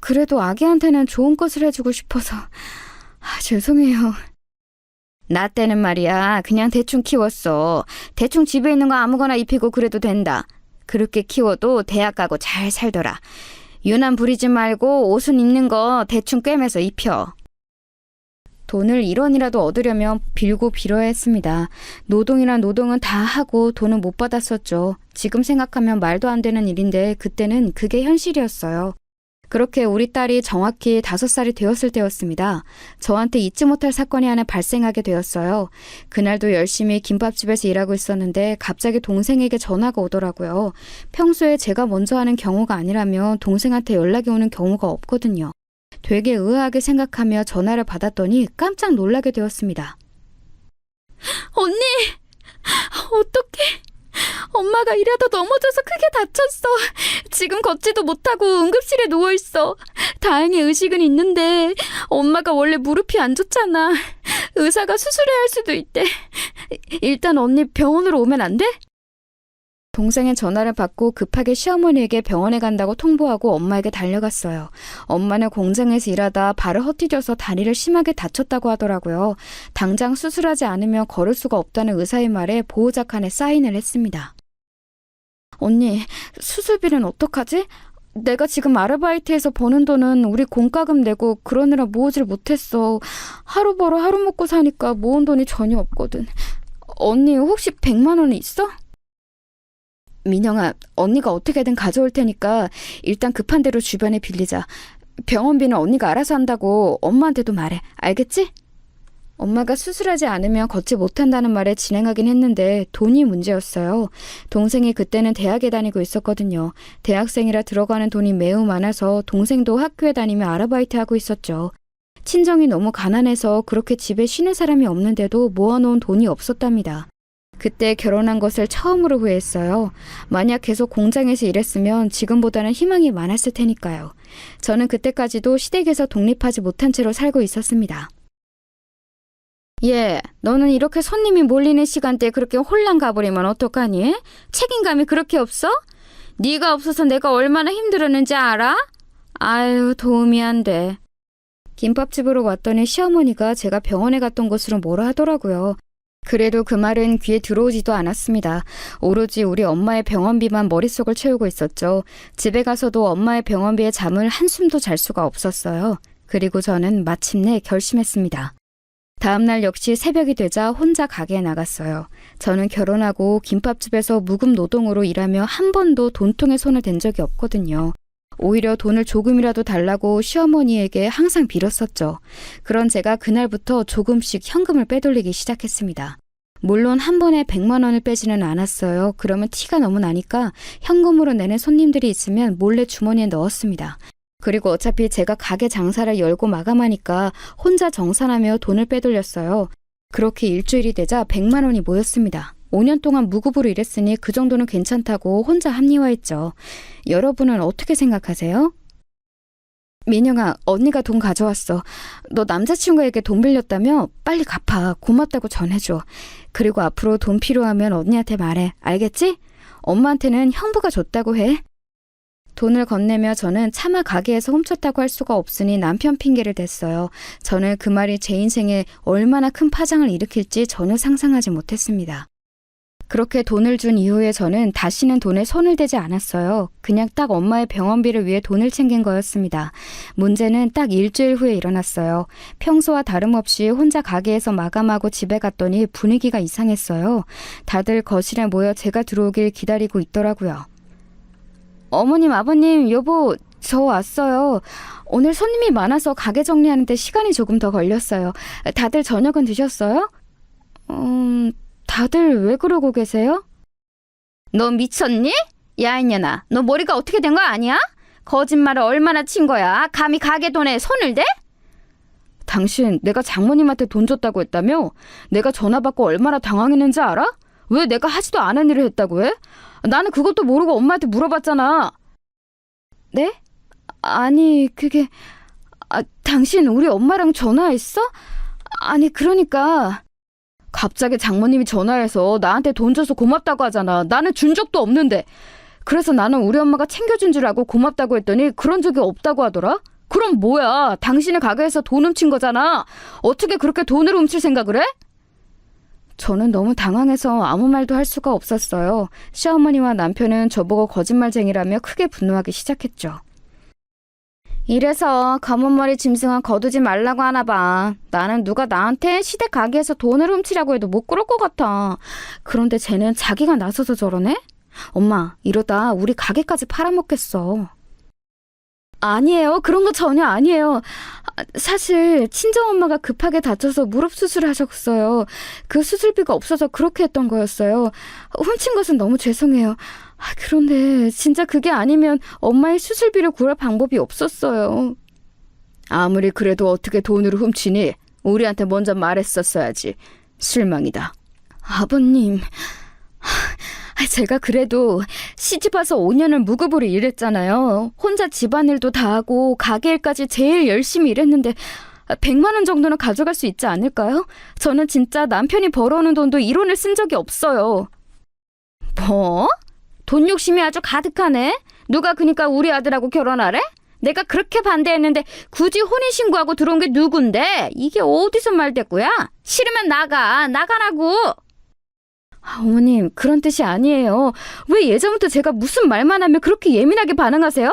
그래도 아기한테는 좋은 것을 해주고 싶어서. 죄송해요. 나 때는 말이야 그냥 대충 키웠어. 대충 집에 있는 거 아무거나 입히고 그래도 된다. 그렇게 키워도 대학 가고 잘 살더라. 유난 부리지 말고 옷은 입는 거 대충 꿰매서 입혀. 돈을 1원이라도 얻으려면 빌고 빌어야 했습니다. 노동이란 노동은 다 하고 돈은 못 받았었죠. 지금 생각하면 말도 안 되는 일인데 그때는 그게 현실이었어요. 그렇게 우리 딸이 정확히 5살이 되었을 때였습니다. 저한테 잊지 못할 사건이 하나 발생하게 되었어요. 그날도 열심히 김밥집에서 일하고 있었는데 갑자기 동생에게 전화가 오더라고요. 평소에 제가 먼저 하는 경우가 아니라면 동생한테 연락이 오는 경우가 없거든요. 되게 의아하게 생각하며 전화를 받았더니 깜짝 놀라게 되었습니다. 언니! 어떡해! 엄마가 일하다 넘어져서 크게 다쳤어. 지금 걷지도 못하고 응급실에 누워있어. 다행히 의식은 있는데 엄마가 원래 무릎이 안 좋잖아. 의사가 수술해야 할 수도 있대. 일단 언니 병원으로 오면 안 돼? 동생의 전화를 받고 급하게 시어머니에게 병원에 간다고 통보하고 엄마에게 달려갔어요. 엄마는 공장에서 일하다 발을 헛디뎌서 다리를 심하게 다쳤다고 하더라고요. 당장 수술하지 않으면 걸을 수가 없다는 의사의 말에 보호자 칸에 사인을 했습니다. 언니, 수술비는 어떡하지? 내가 지금 아르바이트해서 버는 돈은 우리 공과금 내고 그러느라 모으질 못했어. 하루 벌어 하루 먹고 사니까 모은 돈이 전혀 없거든. 언니 혹시 100만 원 있어? 민영아, 언니가 어떻게든 가져올 테니까 일단 급한 대로 주변에 빌리자. 병원비는 언니가 알아서 한다고 엄마한테도 말해. 알겠지? 엄마가 수술하지 않으면 걷지 못한다는 말에 진행하긴 했는데 돈이 문제였어요. 동생이 그때는 대학에 다니고 있었거든요. 대학생이라 들어가는 돈이 매우 많아서 동생도 학교에 다니며 아르바이트하고 있었죠. 친정이 너무 가난해서 그렇게 집에 쉬는 사람이 없는데도 모아놓은 돈이 없었답니다. 그때 결혼한 것을 처음으로 후회했어요. 만약 계속 공장에서 일했으면 지금보다는 희망이 많았을 테니까요. 저는 그때까지도 시댁에서 독립하지 못한 채로 살고 있었습니다. 너는 이렇게 손님이 몰리는 시간대에 그렇게 홀랑 가버리면 어떡하니? 책임감이 그렇게 없어? 네가 없어서 내가 얼마나 힘들었는지 알아? 아유, 도움이 안 돼. 김밥집으로 왔더니 시어머니가 제가 병원에 갔던 것으로 뭐라 하더라고요. 그래도 그 말은 귀에 들어오지도 않았습니다. 오로지 우리 엄마의 병원비만 머릿속을 채우고 있었죠. 집에 가서도 엄마의 병원비에 잠을 한숨도 잘 수가 없었어요. 그리고 저는 마침내 결심했습니다. 다음날 역시 새벽이 되자 혼자 가게에 나갔어요. 저는 결혼하고 김밥집에서 무급 노동으로 일하며 한 번도 돈통에 손을 댄 적이 없거든요. 오히려 돈을 조금이라도 달라고 시어머니에게 항상 빌었었죠. 그런 제가 그날부터 조금씩 현금을 빼돌리기 시작했습니다. 물론 한 번에 100만 원을 빼지는 않았어요. 그러면 티가 너무 나니까 현금으로 내는 손님들이 있으면 몰래 주머니에 넣었습니다. 그리고 어차피 제가 가게 장사를 열고 마감하니까 혼자 정산하며 돈을 빼돌렸어요. 그렇게 일주일이 되자 100만 원이 모였습니다. 5년 동안 무급으로 일했으니 그 정도는 괜찮다고 혼자 합리화했죠. 여러분은 어떻게 생각하세요? 민영아, 언니가 돈 가져왔어. 너 남자친구에게 돈 빌렸다며? 빨리 갚아. 고맙다고 전해줘. 그리고 앞으로 돈 필요하면 언니한테 말해. 알겠지? 엄마한테는 형부가 줬다고 해. 돈을 건네며 저는 차마 가게에서 훔쳤다고 할 수가 없으니 남편 핑계를 댔어요. 저는 그 말이 제 인생에 얼마나 큰 파장을 일으킬지 전혀 상상하지 못했습니다. 그렇게 돈을 준 이후에 저는 다시는 돈에 손을 대지 않았어요. 그냥 딱 엄마의 병원비를 위해 돈을 챙긴 거였습니다. 문제는 딱 일주일 후에 일어났어요. 평소와 다름없이 혼자 가게에서 마감하고 집에 갔더니 분위기가 이상했어요. 다들 거실에 모여 제가 들어오길 기다리고 있더라고요. 어머님, 아버님, 여보, 저 왔어요. 오늘 손님이 많아서 가게 정리하는데 시간이 조금 더 걸렸어요. 다들 저녁은 드셨어요? 다들 왜 그러고 계세요? 너 미쳤니? 야, 이년아, 너 머리가 어떻게 된 거 아니야? 거짓말을 얼마나 친 거야? 감히 가게 돈에 손을 대? 당신 내가 장모님한테 돈 줬다고 했다며? 내가 전화 받고 얼마나 당황했는지 알아? 왜 내가 하지도 않은 일을 했다고 해? 나는 그것도 모르고 엄마한테 물어봤잖아. 네? 아니, 그게... 당신 우리 엄마랑 전화했어? 아니, 그러니까... 갑자기 장모님이 전화해서 나한테 돈 줘서 고맙다고 하잖아. 나는 준 적도 없는데. 그래서 나는 우리 엄마가 챙겨준 줄 알고 고맙다고 했더니 그런 적이 없다고 하더라? 그럼 뭐야? 당신의 가게에서 돈 훔친 거잖아. 어떻게 그렇게 돈을 훔칠 생각을 해? 저는 너무 당황해서 아무 말도 할 수가 없었어요. 시어머니와 남편은 저보고 거짓말쟁이라며 크게 분노하기 시작했죠. 이래서 검은머리 짐승은 거두지 말라고 하나 봐. 나는 누가 나한테 시댁 가게에서 돈을 훔치려고 해도 못 그럴 것 같아. 그런데 쟤는 자기가 나서서 저러네? 엄마, 이러다 우리 가게까지 팔아먹겠어. 아니에요. 그런 거 전혀 아니에요. 사실 친정엄마가 급하게 다쳐서 무릎 수술을 하셨어요. 그 수술비가 없어서 그렇게 했던 거였어요. 훔친 것은 너무 죄송해요. 그런데 진짜 그게 아니면 엄마의 수술비를 구할 방법이 없었어요. 아무리 그래도 어떻게 돈으로 훔치니? 우리한테 먼저 말했었어야지. 실망이다. 아버님, 제가 그래도 시집 와서 5년을 무급으로 일했잖아요. 혼자 집안일도 다 하고 가게 일까지 제일 열심히 일했는데 100만 원 정도는 가져갈 수 있지 않을까요? 저는 진짜 남편이 벌어오는 돈도 1원을 쓴 적이 없어요. 뭐? 돈 욕심이 아주 가득하네? 누가 그니까 우리 아들하고 결혼하래? 내가 그렇게 반대했는데 굳이 혼인신고하고 들어온 게 누군데? 이게 어디서 말대꾸야? 싫으면 나가라고! 어머님, 그런 뜻이 아니에요. 왜 예전부터 제가 무슨 말만 하면 그렇게 예민하게 반응하세요?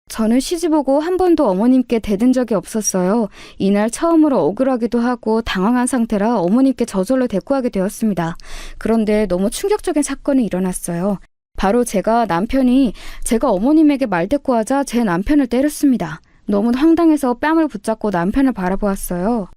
저는 시집 오고 한 번도 어머님께 대든 적이 없었어요. 이날 처음으로 억울하기도 하고 당황한 상태라 어머님께 저절로 대꾸하게 되었습니다. 그런데 너무 충격적인 사건이 일어났어요. 바로 남편이 제가 어머님에게 말대꾸하자 제 남편을 때렸습니다. 너무 황당해서 뺨을 붙잡고 남편을 바라보았어요.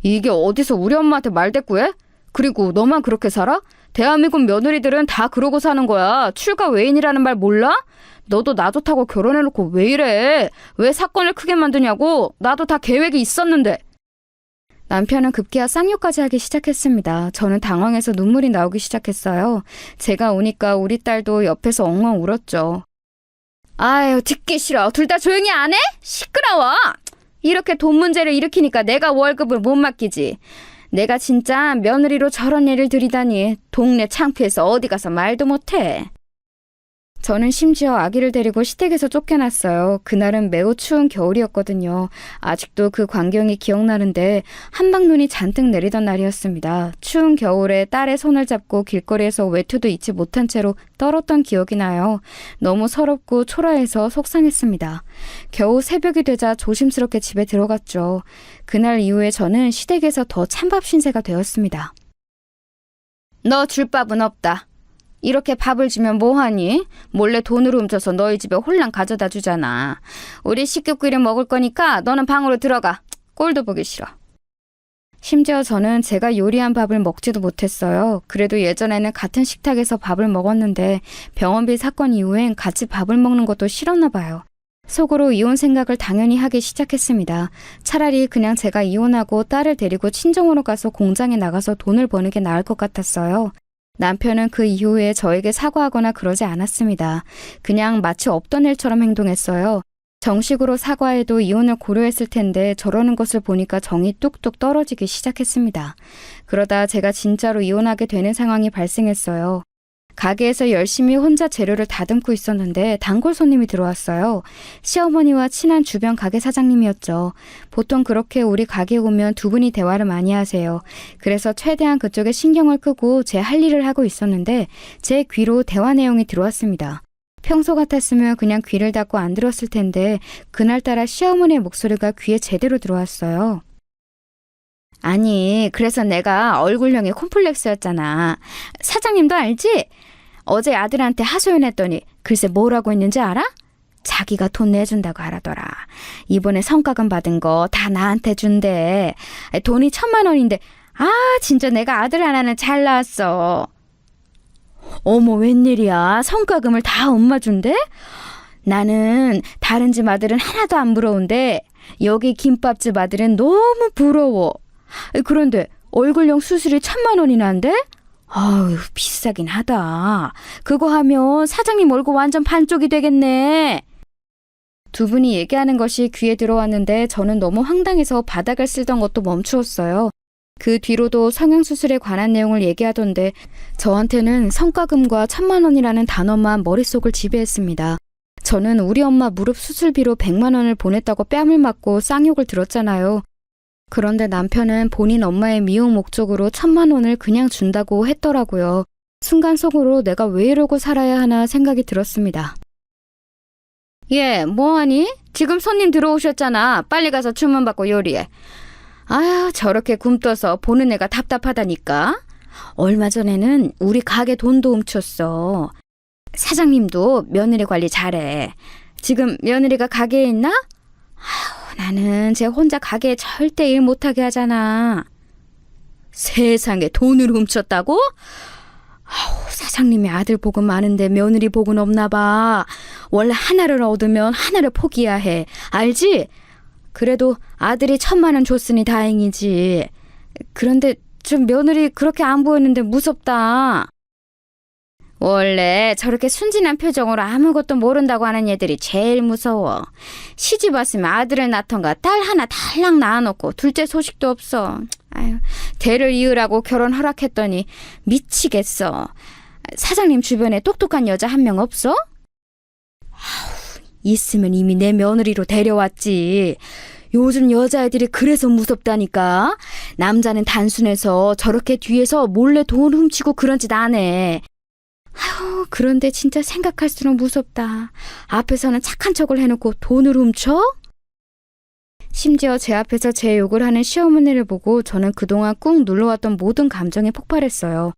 이게 어디서 우리 엄마한테 말대꾸해? 그리고 너만 그렇게 살아? 대한민국 며느리들은 다 그러고 사는 거야. 출가 외인이라는 말 몰라? 너도 나 좋다고 결혼해놓고 왜 이래? 왜 사건을 크게 만드냐고? 나도 다 계획이 있었는데. 남편은 급기야 쌍욕까지 하기 시작했습니다. 저는 당황해서 눈물이 나오기 시작했어요. 제가 오니까 우리 딸도 옆에서 엉엉 울었죠. 아유, 듣기 싫어. 둘 다 조용히 안 해? 시끄러워. 이렇게 돈 문제를 일으키니까 내가 월급을 못 맡기지. 내가 진짜 며느리로 저런 일을 들이다니. 동네 창피해서 어디 가서 말도 못해. 저는 심지어 아기를 데리고 시댁에서 쫓겨났어요. 그날은 매우 추운 겨울이었거든요. 아직도 그 광경이 기억나는데 한방눈이 잔뜩 내리던 날이었습니다. 추운 겨울에 딸의 손을 잡고 길거리에서 외투도 잊지 못한 채로 떨었던 기억이 나요. 너무 서럽고 초라해서 속상했습니다. 겨우 새벽이 되자 조심스럽게 집에 들어갔죠. 그날 이후에 저는 시댁에서 더 찬밥 신세가 되었습니다. 너 줄 밥은 없다. 이렇게 밥을 주면 뭐하니? 몰래 돈으로 훔쳐서 너희 집에 홀랑 가져다 주잖아. 우리 식구끼리 먹을 거니까 너는 방으로 들어가. 꼴도 보기 싫어. 심지어 저는 제가 요리한 밥을 먹지도 못했어요. 그래도 예전에는 같은 식탁에서 밥을 먹었는데 병원비 사건 이후엔 같이 밥을 먹는 것도 싫었나 봐요. 속으로 이혼 생각을 당연히 하기 시작했습니다. 차라리 그냥 제가 이혼하고 딸을 데리고 친정으로 가서 공장에 나가서 돈을 버는 게 나을 것 같았어요. 남편은 그 이후에 저에게 사과하거나 그러지 않았습니다. 그냥 마치 없던 일처럼 행동했어요. 정식으로 사과해도 이혼을 고려했을 텐데 저러는 것을 보니까 정이 뚝뚝 떨어지기 시작했습니다. 그러다 제가 진짜로 이혼하게 되는 상황이 발생했어요. 가게에서 열심히 혼자 재료를 다듬고 있었는데 단골 손님이 들어왔어요. 시어머니와 친한 주변 가게 사장님이었죠. 보통 그렇게 우리 가게에 오면 두 분이 대화를 많이 하세요. 그래서 최대한 그쪽에 신경을 끄고 제 할 일을 하고 있었는데 제 귀로 대화 내용이 들어왔습니다. 평소 같았으면 그냥 귀를 닫고 안 들었을 텐데 그날따라 시어머니의 목소리가 귀에 제대로 들어왔어요. 아니, 그래서 내가 얼굴형이 콤플렉스였잖아. 사장님도 알지? 어제 아들한테 하소연했더니 글쎄 뭐라고 했는지 알아? 자기가 돈 내준다고 하라더라. 이번에 성과금 받은 거 다 나한테 준대. 돈이 1,000만 원인데 진짜 내가 아들 하나는 잘 낳았어. 어머, 웬일이야. 성과금을 다 엄마 준대? 나는 다른 집 아들은 하나도 안 부러운데 여기 김밥집 아들은 너무 부러워. 그런데 얼굴형 수술이 1,000만 원이나 한대? 아유, 비싸긴 하다. 그거 하면 사장님 얼굴 완전 반쪽이 되겠네. 두 분이 얘기하는 것이 귀에 들어왔는데 저는 너무 황당해서 바닥을 쓸던 것도 멈추었어요. 그 뒤로도 성형수술에 관한 내용을 얘기하던데 저한테는 성과금과 1,000만 원이라는 단어만 머릿속을 지배했습니다. 저는 우리 엄마 무릎 수술비로 100만 원을 보냈다고 뺨을 맞고 쌍욕을 들었잖아요. 그런데 남편은 본인 엄마의 미용 목적으로 1,000만 원을 그냥 준다고 했더라고요. 순간 속으로 내가 왜 이러고 살아야 하나 생각이 들었습니다. 예, 뭐하니? 지금 손님 들어오셨잖아. 빨리 가서 주문 받고 요리해. 아유, 저렇게 굼떠서 보는 애가 답답하다니까. 얼마 전에는 우리 가게 돈도 훔쳤어. 사장님도 며느리 관리 잘해. 지금 며느리가 가게에 있나? 아유, 나는 쟤 혼자 가게에 절대 일 못하게 하잖아. 세상에 돈을 훔쳤다고? 아우, 사장님이 아들 복은 많은데 며느리 복은 없나 봐. 원래 하나를 얻으면 하나를 포기해야 해. 알지? 그래도 아들이 1,000만 원 줬으니 다행이지. 그런데 좀 며느리 그렇게 안 보였는데 무섭다. 원래 저렇게 순진한 표정으로 아무것도 모른다고 하는 애들이 제일 무서워. 시집 왔으면 아들을 낳던가 딸 하나 달랑 낳아놓고 둘째 소식도 없어. 아유, 대를 이으라고 결혼 허락했더니 미치겠어. 사장님 주변에 똑똑한 여자 한 명 없어? 아우, 있으면 이미 내 며느리로 데려왔지. 요즘 여자애들이 그래서 무섭다니까. 남자는 단순해서 저렇게 뒤에서 몰래 돈 훔치고 그런 짓 안 해. 아유, 그런데 진짜 생각할수록 무섭다. 앞에서는 착한 척을 해놓고 돈을 훔쳐? 심지어 제 앞에서 제 욕을 하는 시어머니를 보고 저는 그동안 꾹 눌러왔던 모든 감정이 폭발했어요.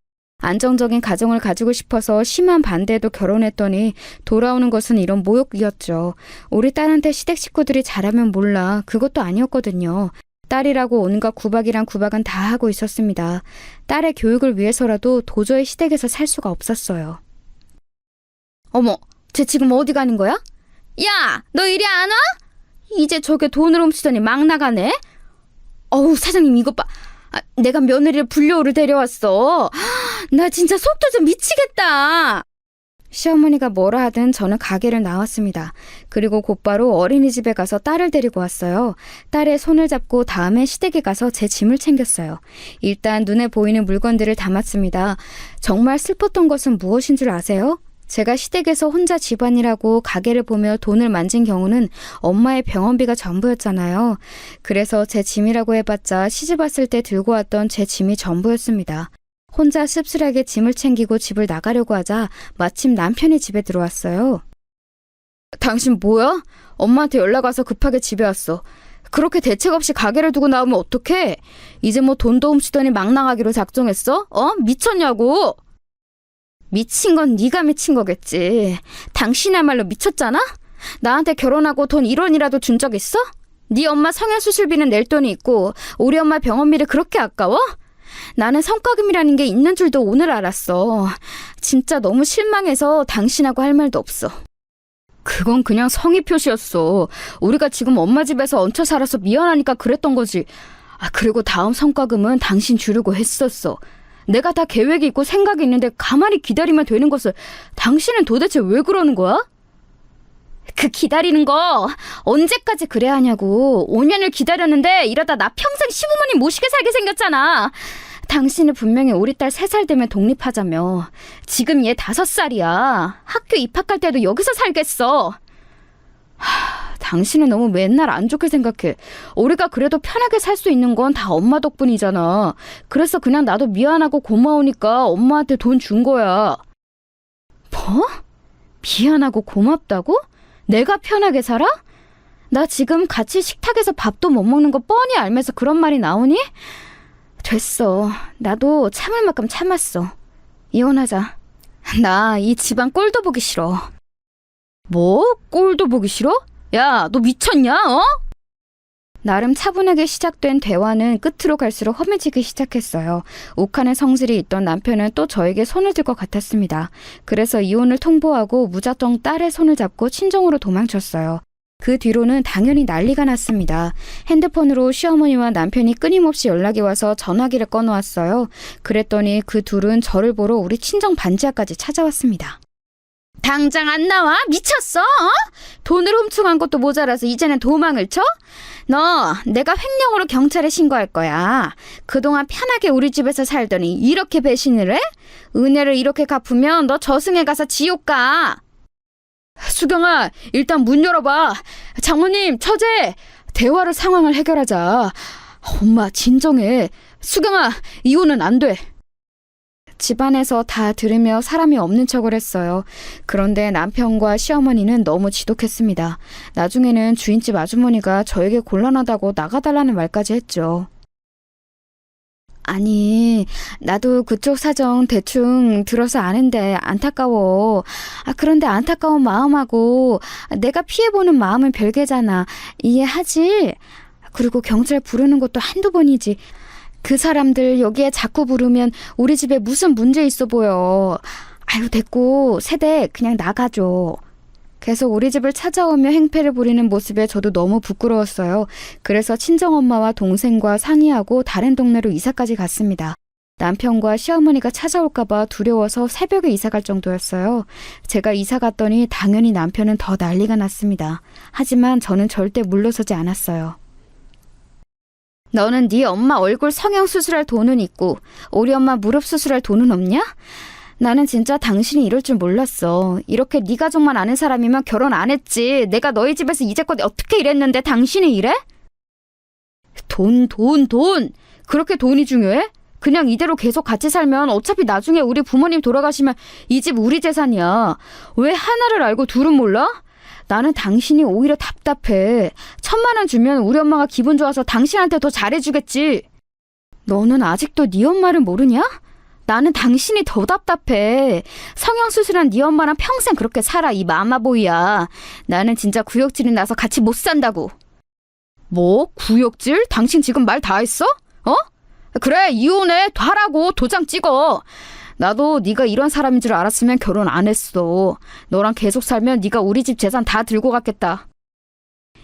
안정적인 가정을 가지고 싶어서 심한 반대에도 결혼했더니 돌아오는 것은 이런 모욕이었죠. 우리 딸한테 시댁 식구들이 잘하면 몰라. 그것도 아니었거든요. 딸이라고 온갖 구박이란 구박은 다 하고 있었습니다. 딸의 교육을 위해서라도 도저히 시댁에서 살 수가 없었어요. 어머, 쟤 지금 어디 가는 거야? 야, 너 이리 안 와? 이제 저게 돈을 훔치더니 막 나가네? 어우, 사장님 이것 봐. 내가 며느리를 불려오를 데려왔어. 나 진짜 속 터져 미치겠다. 시어머니가 뭐라 하든 저는 가게를 나왔습니다. 그리고 곧바로 어린이집에 가서 딸을 데리고 왔어요. 딸의 손을 잡고 다음에 시댁에 가서 제 짐을 챙겼어요. 일단 눈에 보이는 물건들을 담았습니다. 정말 슬펐던 것은 무엇인 줄 아세요? 제가 시댁에서 혼자 집안일하고 가게를 보며 돈을 만진 경우는 엄마의 병원비가 전부였잖아요. 그래서 제 짐이라고 해봤자 시집 왔을 때 들고 왔던 제 짐이 전부였습니다. 혼자 씁쓸하게 짐을 챙기고 집을 나가려고 하자 마침 남편이 집에 들어왔어요. 당신 뭐야? 엄마한테 연락 와서 급하게 집에 왔어. 그렇게 대책 없이 가게를 두고 나오면 어떡해? 이제 뭐 돈도 훔치더니 막 나가기로 작정했어? 미쳤냐고? 미친 건 네가 미친 거겠지. 당신이야말로 미쳤잖아? 나한테 결혼하고 돈 1원이라도 준 적 있어? 네 엄마 성형수술비는 낼 돈이 있고 우리 엄마 병원비를 그렇게 아까워? 나는 성과금이라는 게 있는 줄도 오늘 알았어. 진짜 너무 실망해서 당신하고 할 말도 없어. 그건 그냥 성의 표시였어. 우리가 지금 엄마 집에서 얹혀 살아서 미안하니까 그랬던 거지. 그리고 다음 성과금은 당신 주려고 했었어. 내가 다 계획이 있고 생각이 있는데 가만히 기다리면 되는 것을 당신은 도대체 왜 그러는 거야? 그 기다리는 거 언제까지 그래야 하냐고. 5년을 기다렸는데 이러다 나 평생 시부모님 모시게 살게 생겼잖아. 당신은 분명히 우리 딸 3살 되면 독립하자며. 지금 얘 5살이야. 학교 입학할 때도 여기서 살겠어. 당신은 너무 맨날 안 좋게 생각해. 우리가 그래도 편하게 살 수 있는 건 다 엄마 덕분이잖아. 그래서 그냥 나도 미안하고 고마우니까 엄마한테 돈 준 거야. 뭐? 미안하고 고맙다고? 내가 편하게 살아? 나 지금 같이 식탁에서 밥도 못 먹는 거 뻔히 알면서 그런 말이 나오니? 됐어. 나도 참을 만큼 참았어. 이혼하자. 나 이 집안 꼴도 보기 싫어. 뭐? 꼴도 보기 싫어? 야, 너 미쳤냐? 어? 나름 차분하게 시작된 대화는 끝으로 갈수록 험해지기 시작했어요. 욱하는 성질이 있던 남편은 또 저에게 손을 들 것 같았습니다. 그래서 이혼을 통보하고 무작정 딸의 손을 잡고 친정으로 도망쳤어요. 그 뒤로는 당연히 난리가 났습니다. 핸드폰으로 시어머니와 남편이 끊임없이 연락이 와서 전화기를 꺼놓았어요. 그랬더니 그 둘은 저를 보러 우리 친정 반지하까지 찾아왔습니다. 당장 안 나와? 미쳤어? 어? 돈을 훔쳐간 것도 모자라서 이제는 도망을 쳐? 너 내가 횡령으로 경찰에 신고할 거야. 그동안 편하게 우리 집에서 살더니 이렇게 배신을 해? 은혜를 이렇게 갚으면 너 저승에 가서 지옥 가. 수경아, 일단 문 열어봐. 장모님, 처제, 대화로 상황을 해결하자. 엄마, 진정해. 수경아, 이혼은 안 돼. 집안에서 다 들으며 사람이 없는 척을 했어요. 그런데 남편과 시어머니는 너무 지독했습니다. 나중에는 주인집 아주머니가 저에게 곤란하다고 나가달라는 말까지 했죠. 아니, 나도 그쪽 사정 대충 들어서 아는데 안타까워. 그런데 안타까운 마음하고 내가 피해보는 마음은 별개잖아. 이해하지? 그리고 경찰 부르는 것도 한두 번이지. 그 사람들 여기에 자꾸 부르면 우리 집에 무슨 문제 있어 보여. 아유, 됐고 세대 그냥 나가줘. 계속 우리 집을 찾아오며 행패를 부리는 모습에 저도 너무 부끄러웠어요. 그래서 친정엄마와 동생과 상의하고 다른 동네로 이사까지 갔습니다. 남편과 시어머니가 찾아올까봐 두려워서 새벽에 이사갈 정도였어요. 제가 이사 갔더니 당연히 남편은 더 난리가 났습니다. 하지만 저는 절대 물러서지 않았어요. 너는 네 엄마 얼굴 성형 수술할 돈은 있고 우리 엄마 무릎 수술할 돈은 없냐? 나는 진짜 당신이 이럴 줄 몰랐어. 이렇게 네 가족만 아는 사람이면 결혼 안 했지. 내가 너희 집에서 이제껏 어떻게 일했는데 당신이 이래? 돈. 그렇게 돈이 중요해? 그냥 이대로 계속 같이 살면 어차피 나중에 우리 부모님 돌아가시면 이 집 우리 재산이야. 왜 하나를 알고 둘은 몰라? 나는 당신이 오히려 답답해. 1,000만 원 주면 우리 엄마가 기분 좋아서 당신한테 더 잘해주겠지. 너는 아직도 네 엄마를 모르냐? 나는 당신이 더 답답해. 성형수술한 네 엄마랑 평생 그렇게 살아, 이 마마보이야. 나는 진짜 구역질이 나서 같이 못 산다고. 뭐? 구역질? 당신 지금 말 다 했어? 어? 그래, 이혼해. 하라고. 도장 찍어. 나도 네가 이런 사람인 줄 알았으면 결혼 안 했어. 너랑 계속 살면 네가 우리 집 재산 다 들고 갔겠다.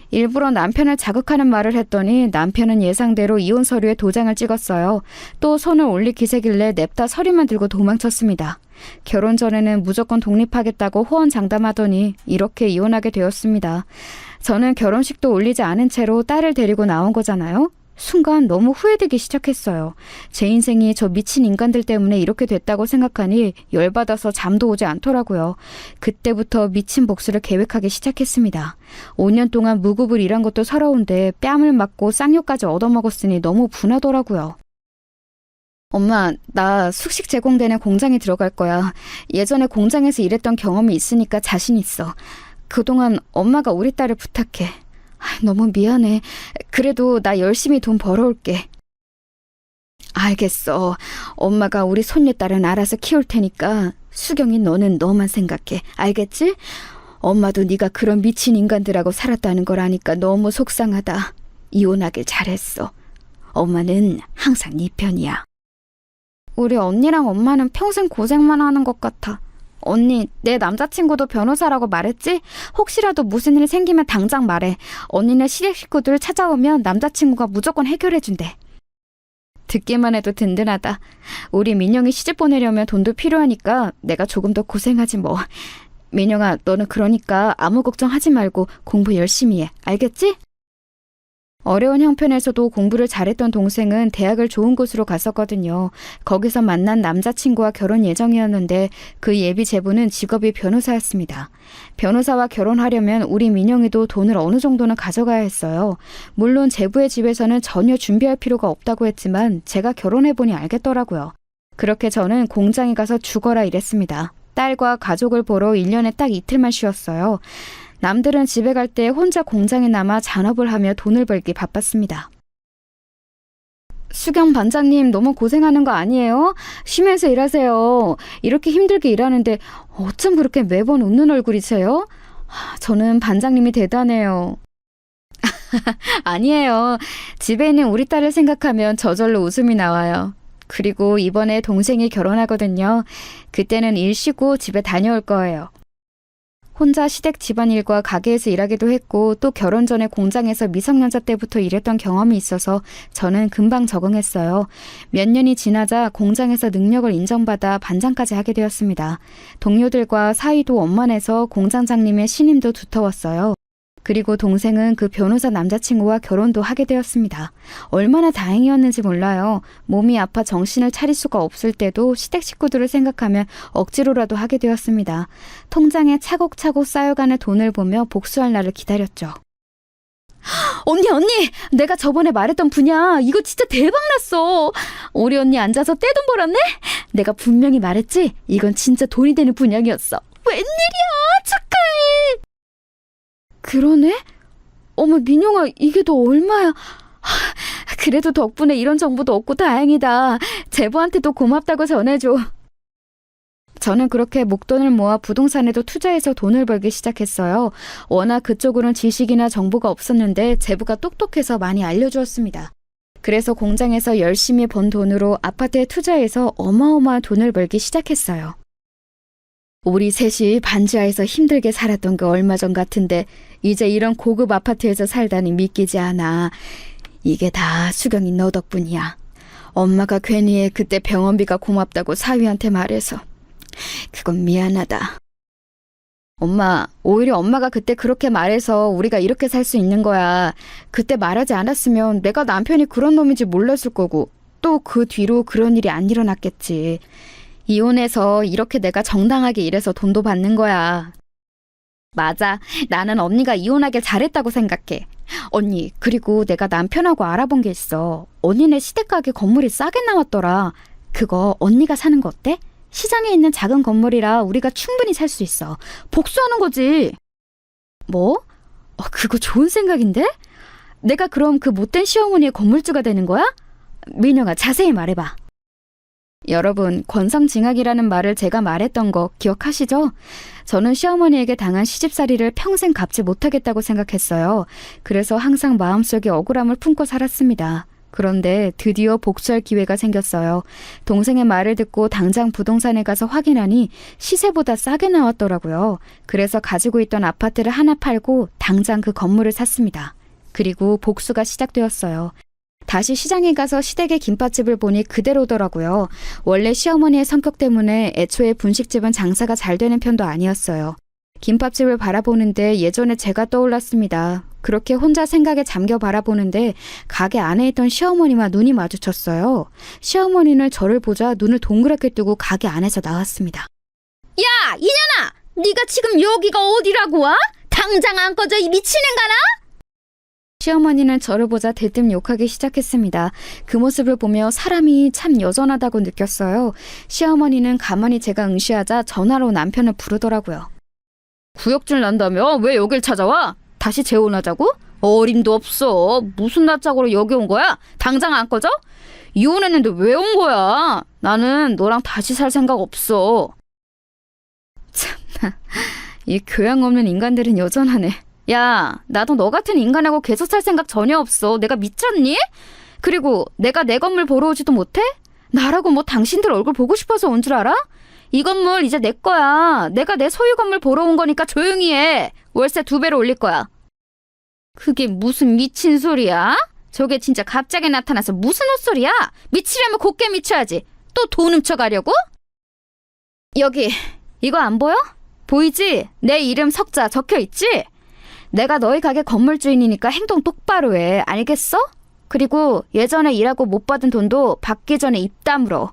일부러 남편을 자극하는 말을 했더니 남편은 예상대로 이혼 서류에 도장을 찍었어요. 또 손을 올릴 기세길래 냅다 서류만 들고 도망쳤습니다. 결혼 전에는 무조건 독립하겠다고 호언장담하더니 이렇게 이혼하게 되었습니다. 저는 결혼식도 올리지 않은 채로 딸을 데리고 나온 거잖아요. 순간 너무 후회되기 시작했어요. 제 인생이 저 미친 인간들 때문에 이렇게 됐다고 생각하니 열받아서 잠도 오지 않더라고요. 그때부터 미친 복수를 계획하기 시작했습니다. 5년 동안 무급을 일한 것도 서러운데 뺨을 맞고 쌍욕까지 얻어먹었으니 너무 분하더라고요. 엄마, 나 숙식 제공되는 공장에 들어갈 거야. 예전에 공장에서 일했던 경험이 있으니까 자신 있어. 그동안 엄마가 우리 딸을 부탁해. 너무 미안해. 그래도 나 열심히 돈 벌어올게. 알겠어. 엄마가 우리 손녀딸은 알아서 키울 테니까 수경이 너는 너만 생각해. 알겠지? 엄마도 네가 그런 미친 인간들하고 살았다는 걸 아니까 너무 속상하다. 이혼하길 잘했어. 엄마는 항상 네 편이야. 우리 언니랑 엄마는 평생 고생만 하는 것 같아. 언니, 내 남자친구도 변호사라고 말했지? 혹시라도 무슨 일 생기면 당장 말해. 언니네 시댁 식구들 찾아오면 남자친구가 무조건 해결해준대. 듣기만 해도 든든하다. 우리 민영이 시집 보내려면 돈도 필요하니까 내가 조금 더 고생하지 뭐. 민영아, 너는 그러니까 아무 걱정하지 말고 공부 열심히 해. 알겠지? 어려운 형편에서도 공부를 잘했던 동생은 대학을 좋은 곳으로 갔었거든요. 거기서 만난 남자친구와 결혼 예정이었는데 그 예비 제부는 직업이 변호사였습니다. 변호사와 결혼하려면 우리 민영이도 돈을 어느 정도는 가져가야 했어요. 물론 제부의 집에서는 전혀 준비할 필요가 없다고 했지만 제가 결혼해보니 알겠더라고요. 그렇게 저는 공장에 가서 죽어라 일했습니다. 딸과 가족을 보러 1년에 딱 이틀만 쉬었어요. 남들은 집에 갈 때 혼자 공장에 남아 잔업을 하며 돈을 벌기 바빴습니다. 수경 반장님 너무 고생하는 거 아니에요? 쉬면서 일하세요. 이렇게 힘들게 일하는데 어쩜 그렇게 매번 웃는 얼굴이세요? 저는 반장님이 대단해요. 아니에요. 집에 있는 우리 딸을 생각하면 저절로 웃음이 나와요. 그리고 이번에 동생이 결혼하거든요. 그때는 일 쉬고 집에 다녀올 거예요. 혼자 시댁 집안일과 가게에서 일하기도 했고 또 결혼 전에 공장에서 미성년자 때부터 일했던 경험이 있어서 저는 금방 적응했어요. 몇 년이 지나자 공장에서 능력을 인정받아 반장까지 하게 되었습니다. 동료들과 사이도 원만해서 공장장님의 신임도 두터웠어요. 그리고 동생은 그 변호사 남자친구와 결혼도 하게 되었습니다. 얼마나 다행이었는지 몰라요. 몸이 아파 정신을 차릴 수가 없을 때도 시댁 식구들을 생각하면 억지로라도 하게 되었습니다. 통장에 차곡차곡 쌓여가는 돈을 보며 복수할 날을 기다렸죠. 언니! 내가 저번에 말했던 분야 이거 진짜 대박났어. 우리 언니 앉아서 떼돈 벌었네? 내가 분명히 말했지? 이건 진짜 돈이 되는 분양이었어. 웬일이야! 축하해! 그러네? 어머 민영아 이게 너 얼마야? 그래도 덕분에 이런 정보도 얻고 다행이다. 제보한테도 고맙다고 전해줘. 저는 그렇게 목돈을 모아 부동산에도 투자해서 돈을 벌기 시작했어요. 워낙 그쪽으로는 지식이나 정보가 없었는데 제보가 똑똑해서 많이 알려주었습니다. 그래서 공장에서 열심히 번 돈으로 아파트에 투자해서 어마어마한 돈을 벌기 시작했어요. 우리 셋이 반지하에서 힘들게 살았던 게 얼마 전 같은데 이제 이런 고급 아파트에서 살다니 믿기지 않아. 이게 다 수경이 너 덕분이야. 엄마가 괜히 그때 병원비가 고맙다고 사위한테 말해서. 그건 미안하다. 엄마, 오히려 엄마가 그때 그렇게 말해서 우리가 이렇게 살 수 있는 거야. 그때 말하지 않았으면 내가 남편이 그런 놈인지 몰랐을 거고 또 그 뒤로 그런 일이 안 일어났겠지. 이혼해서 이렇게 내가 정당하게 일해서 돈도 받는 거야. 맞아. 나는 언니가 이혼하길 잘했다고 생각해. 언니, 그리고 내가 남편하고 알아본 게 있어. 언니네 시댁가게 건물이 싸게 나왔더라. 그거 언니가 사는 거 어때? 시장에 있는 작은 건물이라 우리가 충분히 살 수 있어. 복수하는 거지. 뭐? 그거 좋은 생각인데? 내가 그럼 그 못된 시어머니의 건물주가 되는 거야? 민영아, 자세히 말해봐. 여러분, 권성징악이라는 말을 제가 말했던 거 기억하시죠? 저는 시어머니에게 당한 시집살이를 평생 갚지 못하겠다고 생각했어요. 그래서 항상 마음속에 억울함을 품고 살았습니다. 그런데 드디어 복수할 기회가 생겼어요. 동생의 말을 듣고 당장 부동산에 가서 확인하니 시세보다 싸게 나왔더라고요. 그래서 가지고 있던 아파트를 하나 팔고 당장 그 건물을 샀습니다. 그리고 복수가 시작되었어요. 다시 시장에 가서 시댁의 김밥집을 보니 그대로더라고요. 원래 시어머니의 성격 때문에 애초에 분식집은 장사가 잘 되는 편도 아니었어요. 김밥집을 바라보는데 예전에 제가 떠올랐습니다. 그렇게 혼자 생각에 잠겨 바라보는데 가게 안에 있던 시어머니와 눈이 마주쳤어요. 시어머니는 저를 보자 눈을 동그랗게 뜨고 가게 안에서 나왔습니다. 야, 이년아! 네가 지금 여기가 어디라고 와? 당장 안 꺼져, 이 미친 인간아! 시어머니는 저를 보자 대뜸 욕하기 시작했습니다. 그 모습을 보며 사람이 참 여전하다고 느꼈어요. 시어머니는 가만히 제가 응시하자 전화로 남편을 부르더라고요. 구역질 난다며? 왜 여길 찾아와? 다시 재혼하자고? 어림도 없어. 무슨 낯짝으로 여기 온 거야? 당장 안 꺼져? 이혼했는데 왜 온 거야? 나는 너랑 다시 살 생각 없어. 참나, 이 교양 없는 인간들은 여전하네. 야, 나도 너 같은 인간하고 계속 살 생각 전혀 없어. 내가 미쳤니? 그리고 내가 내 건물 보러 오지도 못해? 나라고 뭐 당신들 얼굴 보고 싶어서 온 줄 알아? 이 건물 이제 내 거야. 내가 내 소유 건물 보러 온 거니까 조용히 해. 월세 2배로 올릴 거야. 그게 무슨 미친 소리야? 저게 진짜 갑자기 나타나서 무슨 헛소리야? 미치려면 곱게 미쳐야지. 또 돈 훔쳐가려고? 여기, 이거 안 보여? 보이지? 내 이름 석자 적혀있지? 내가 너희 가게 건물주인이니까 행동 똑바로 해. 알겠어? 그리고 예전에 일하고 못 받은 돈도 받기 전에 입 다물어.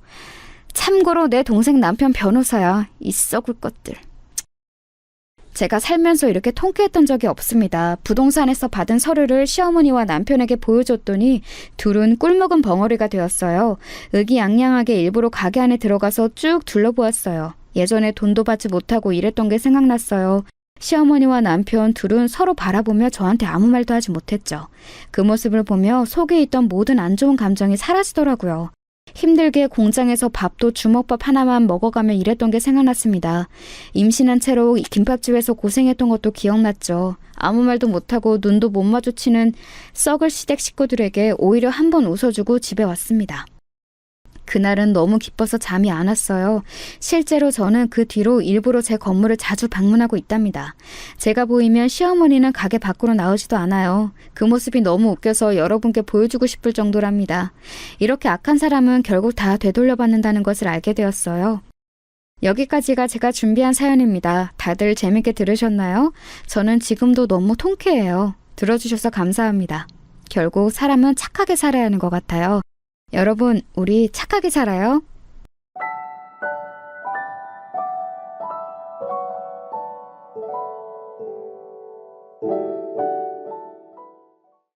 참고로 내 동생 남편 변호사야. 이 썩을 것들. 제가 살면서 이렇게 통쾌했던 적이 없습니다. 부동산에서 받은 서류를 시어머니와 남편에게 보여줬더니 둘은 꿀먹은 벙어리가 되었어요. 의기양양하게 일부러 가게 안에 들어가서 쭉 둘러보았어요. 예전에 돈도 받지 못하고 일했던 게 생각났어요. 시어머니와 남편 둘은 서로 바라보며 저한테 아무 말도 하지 못했죠. 그 모습을 보며 속에 있던 모든 안 좋은 감정이 사라지더라고요. 힘들게 공장에서 밥도 주먹밥 하나만 먹어가며 일했던 게 생각났습니다. 임신한 채로 김밥집에서 고생했던 것도 기억났죠. 아무 말도 못하고 눈도 못 마주치는 썩을 시댁 식구들에게 오히려 한 번 웃어주고 집에 왔습니다. 그날은 너무 기뻐서 잠이 안 왔어요. 실제로 저는 그 뒤로 일부러 제 건물을 자주 방문하고 있답니다. 제가 보이면 시어머니는 가게 밖으로 나오지도 않아요. 그 모습이 너무 웃겨서 여러분께 보여주고 싶을 정도랍니다. 이렇게 악한 사람은 결국 다 되돌려받는다는 것을 알게 되었어요. 여기까지가 제가 준비한 사연입니다. 다들 재밌게 들으셨나요? 저는 지금도 너무 통쾌해요. 들어주셔서 감사합니다. 결국 사람은 착하게 살아야 하는 것 같아요. 여러분, 우리 착하게 살아요.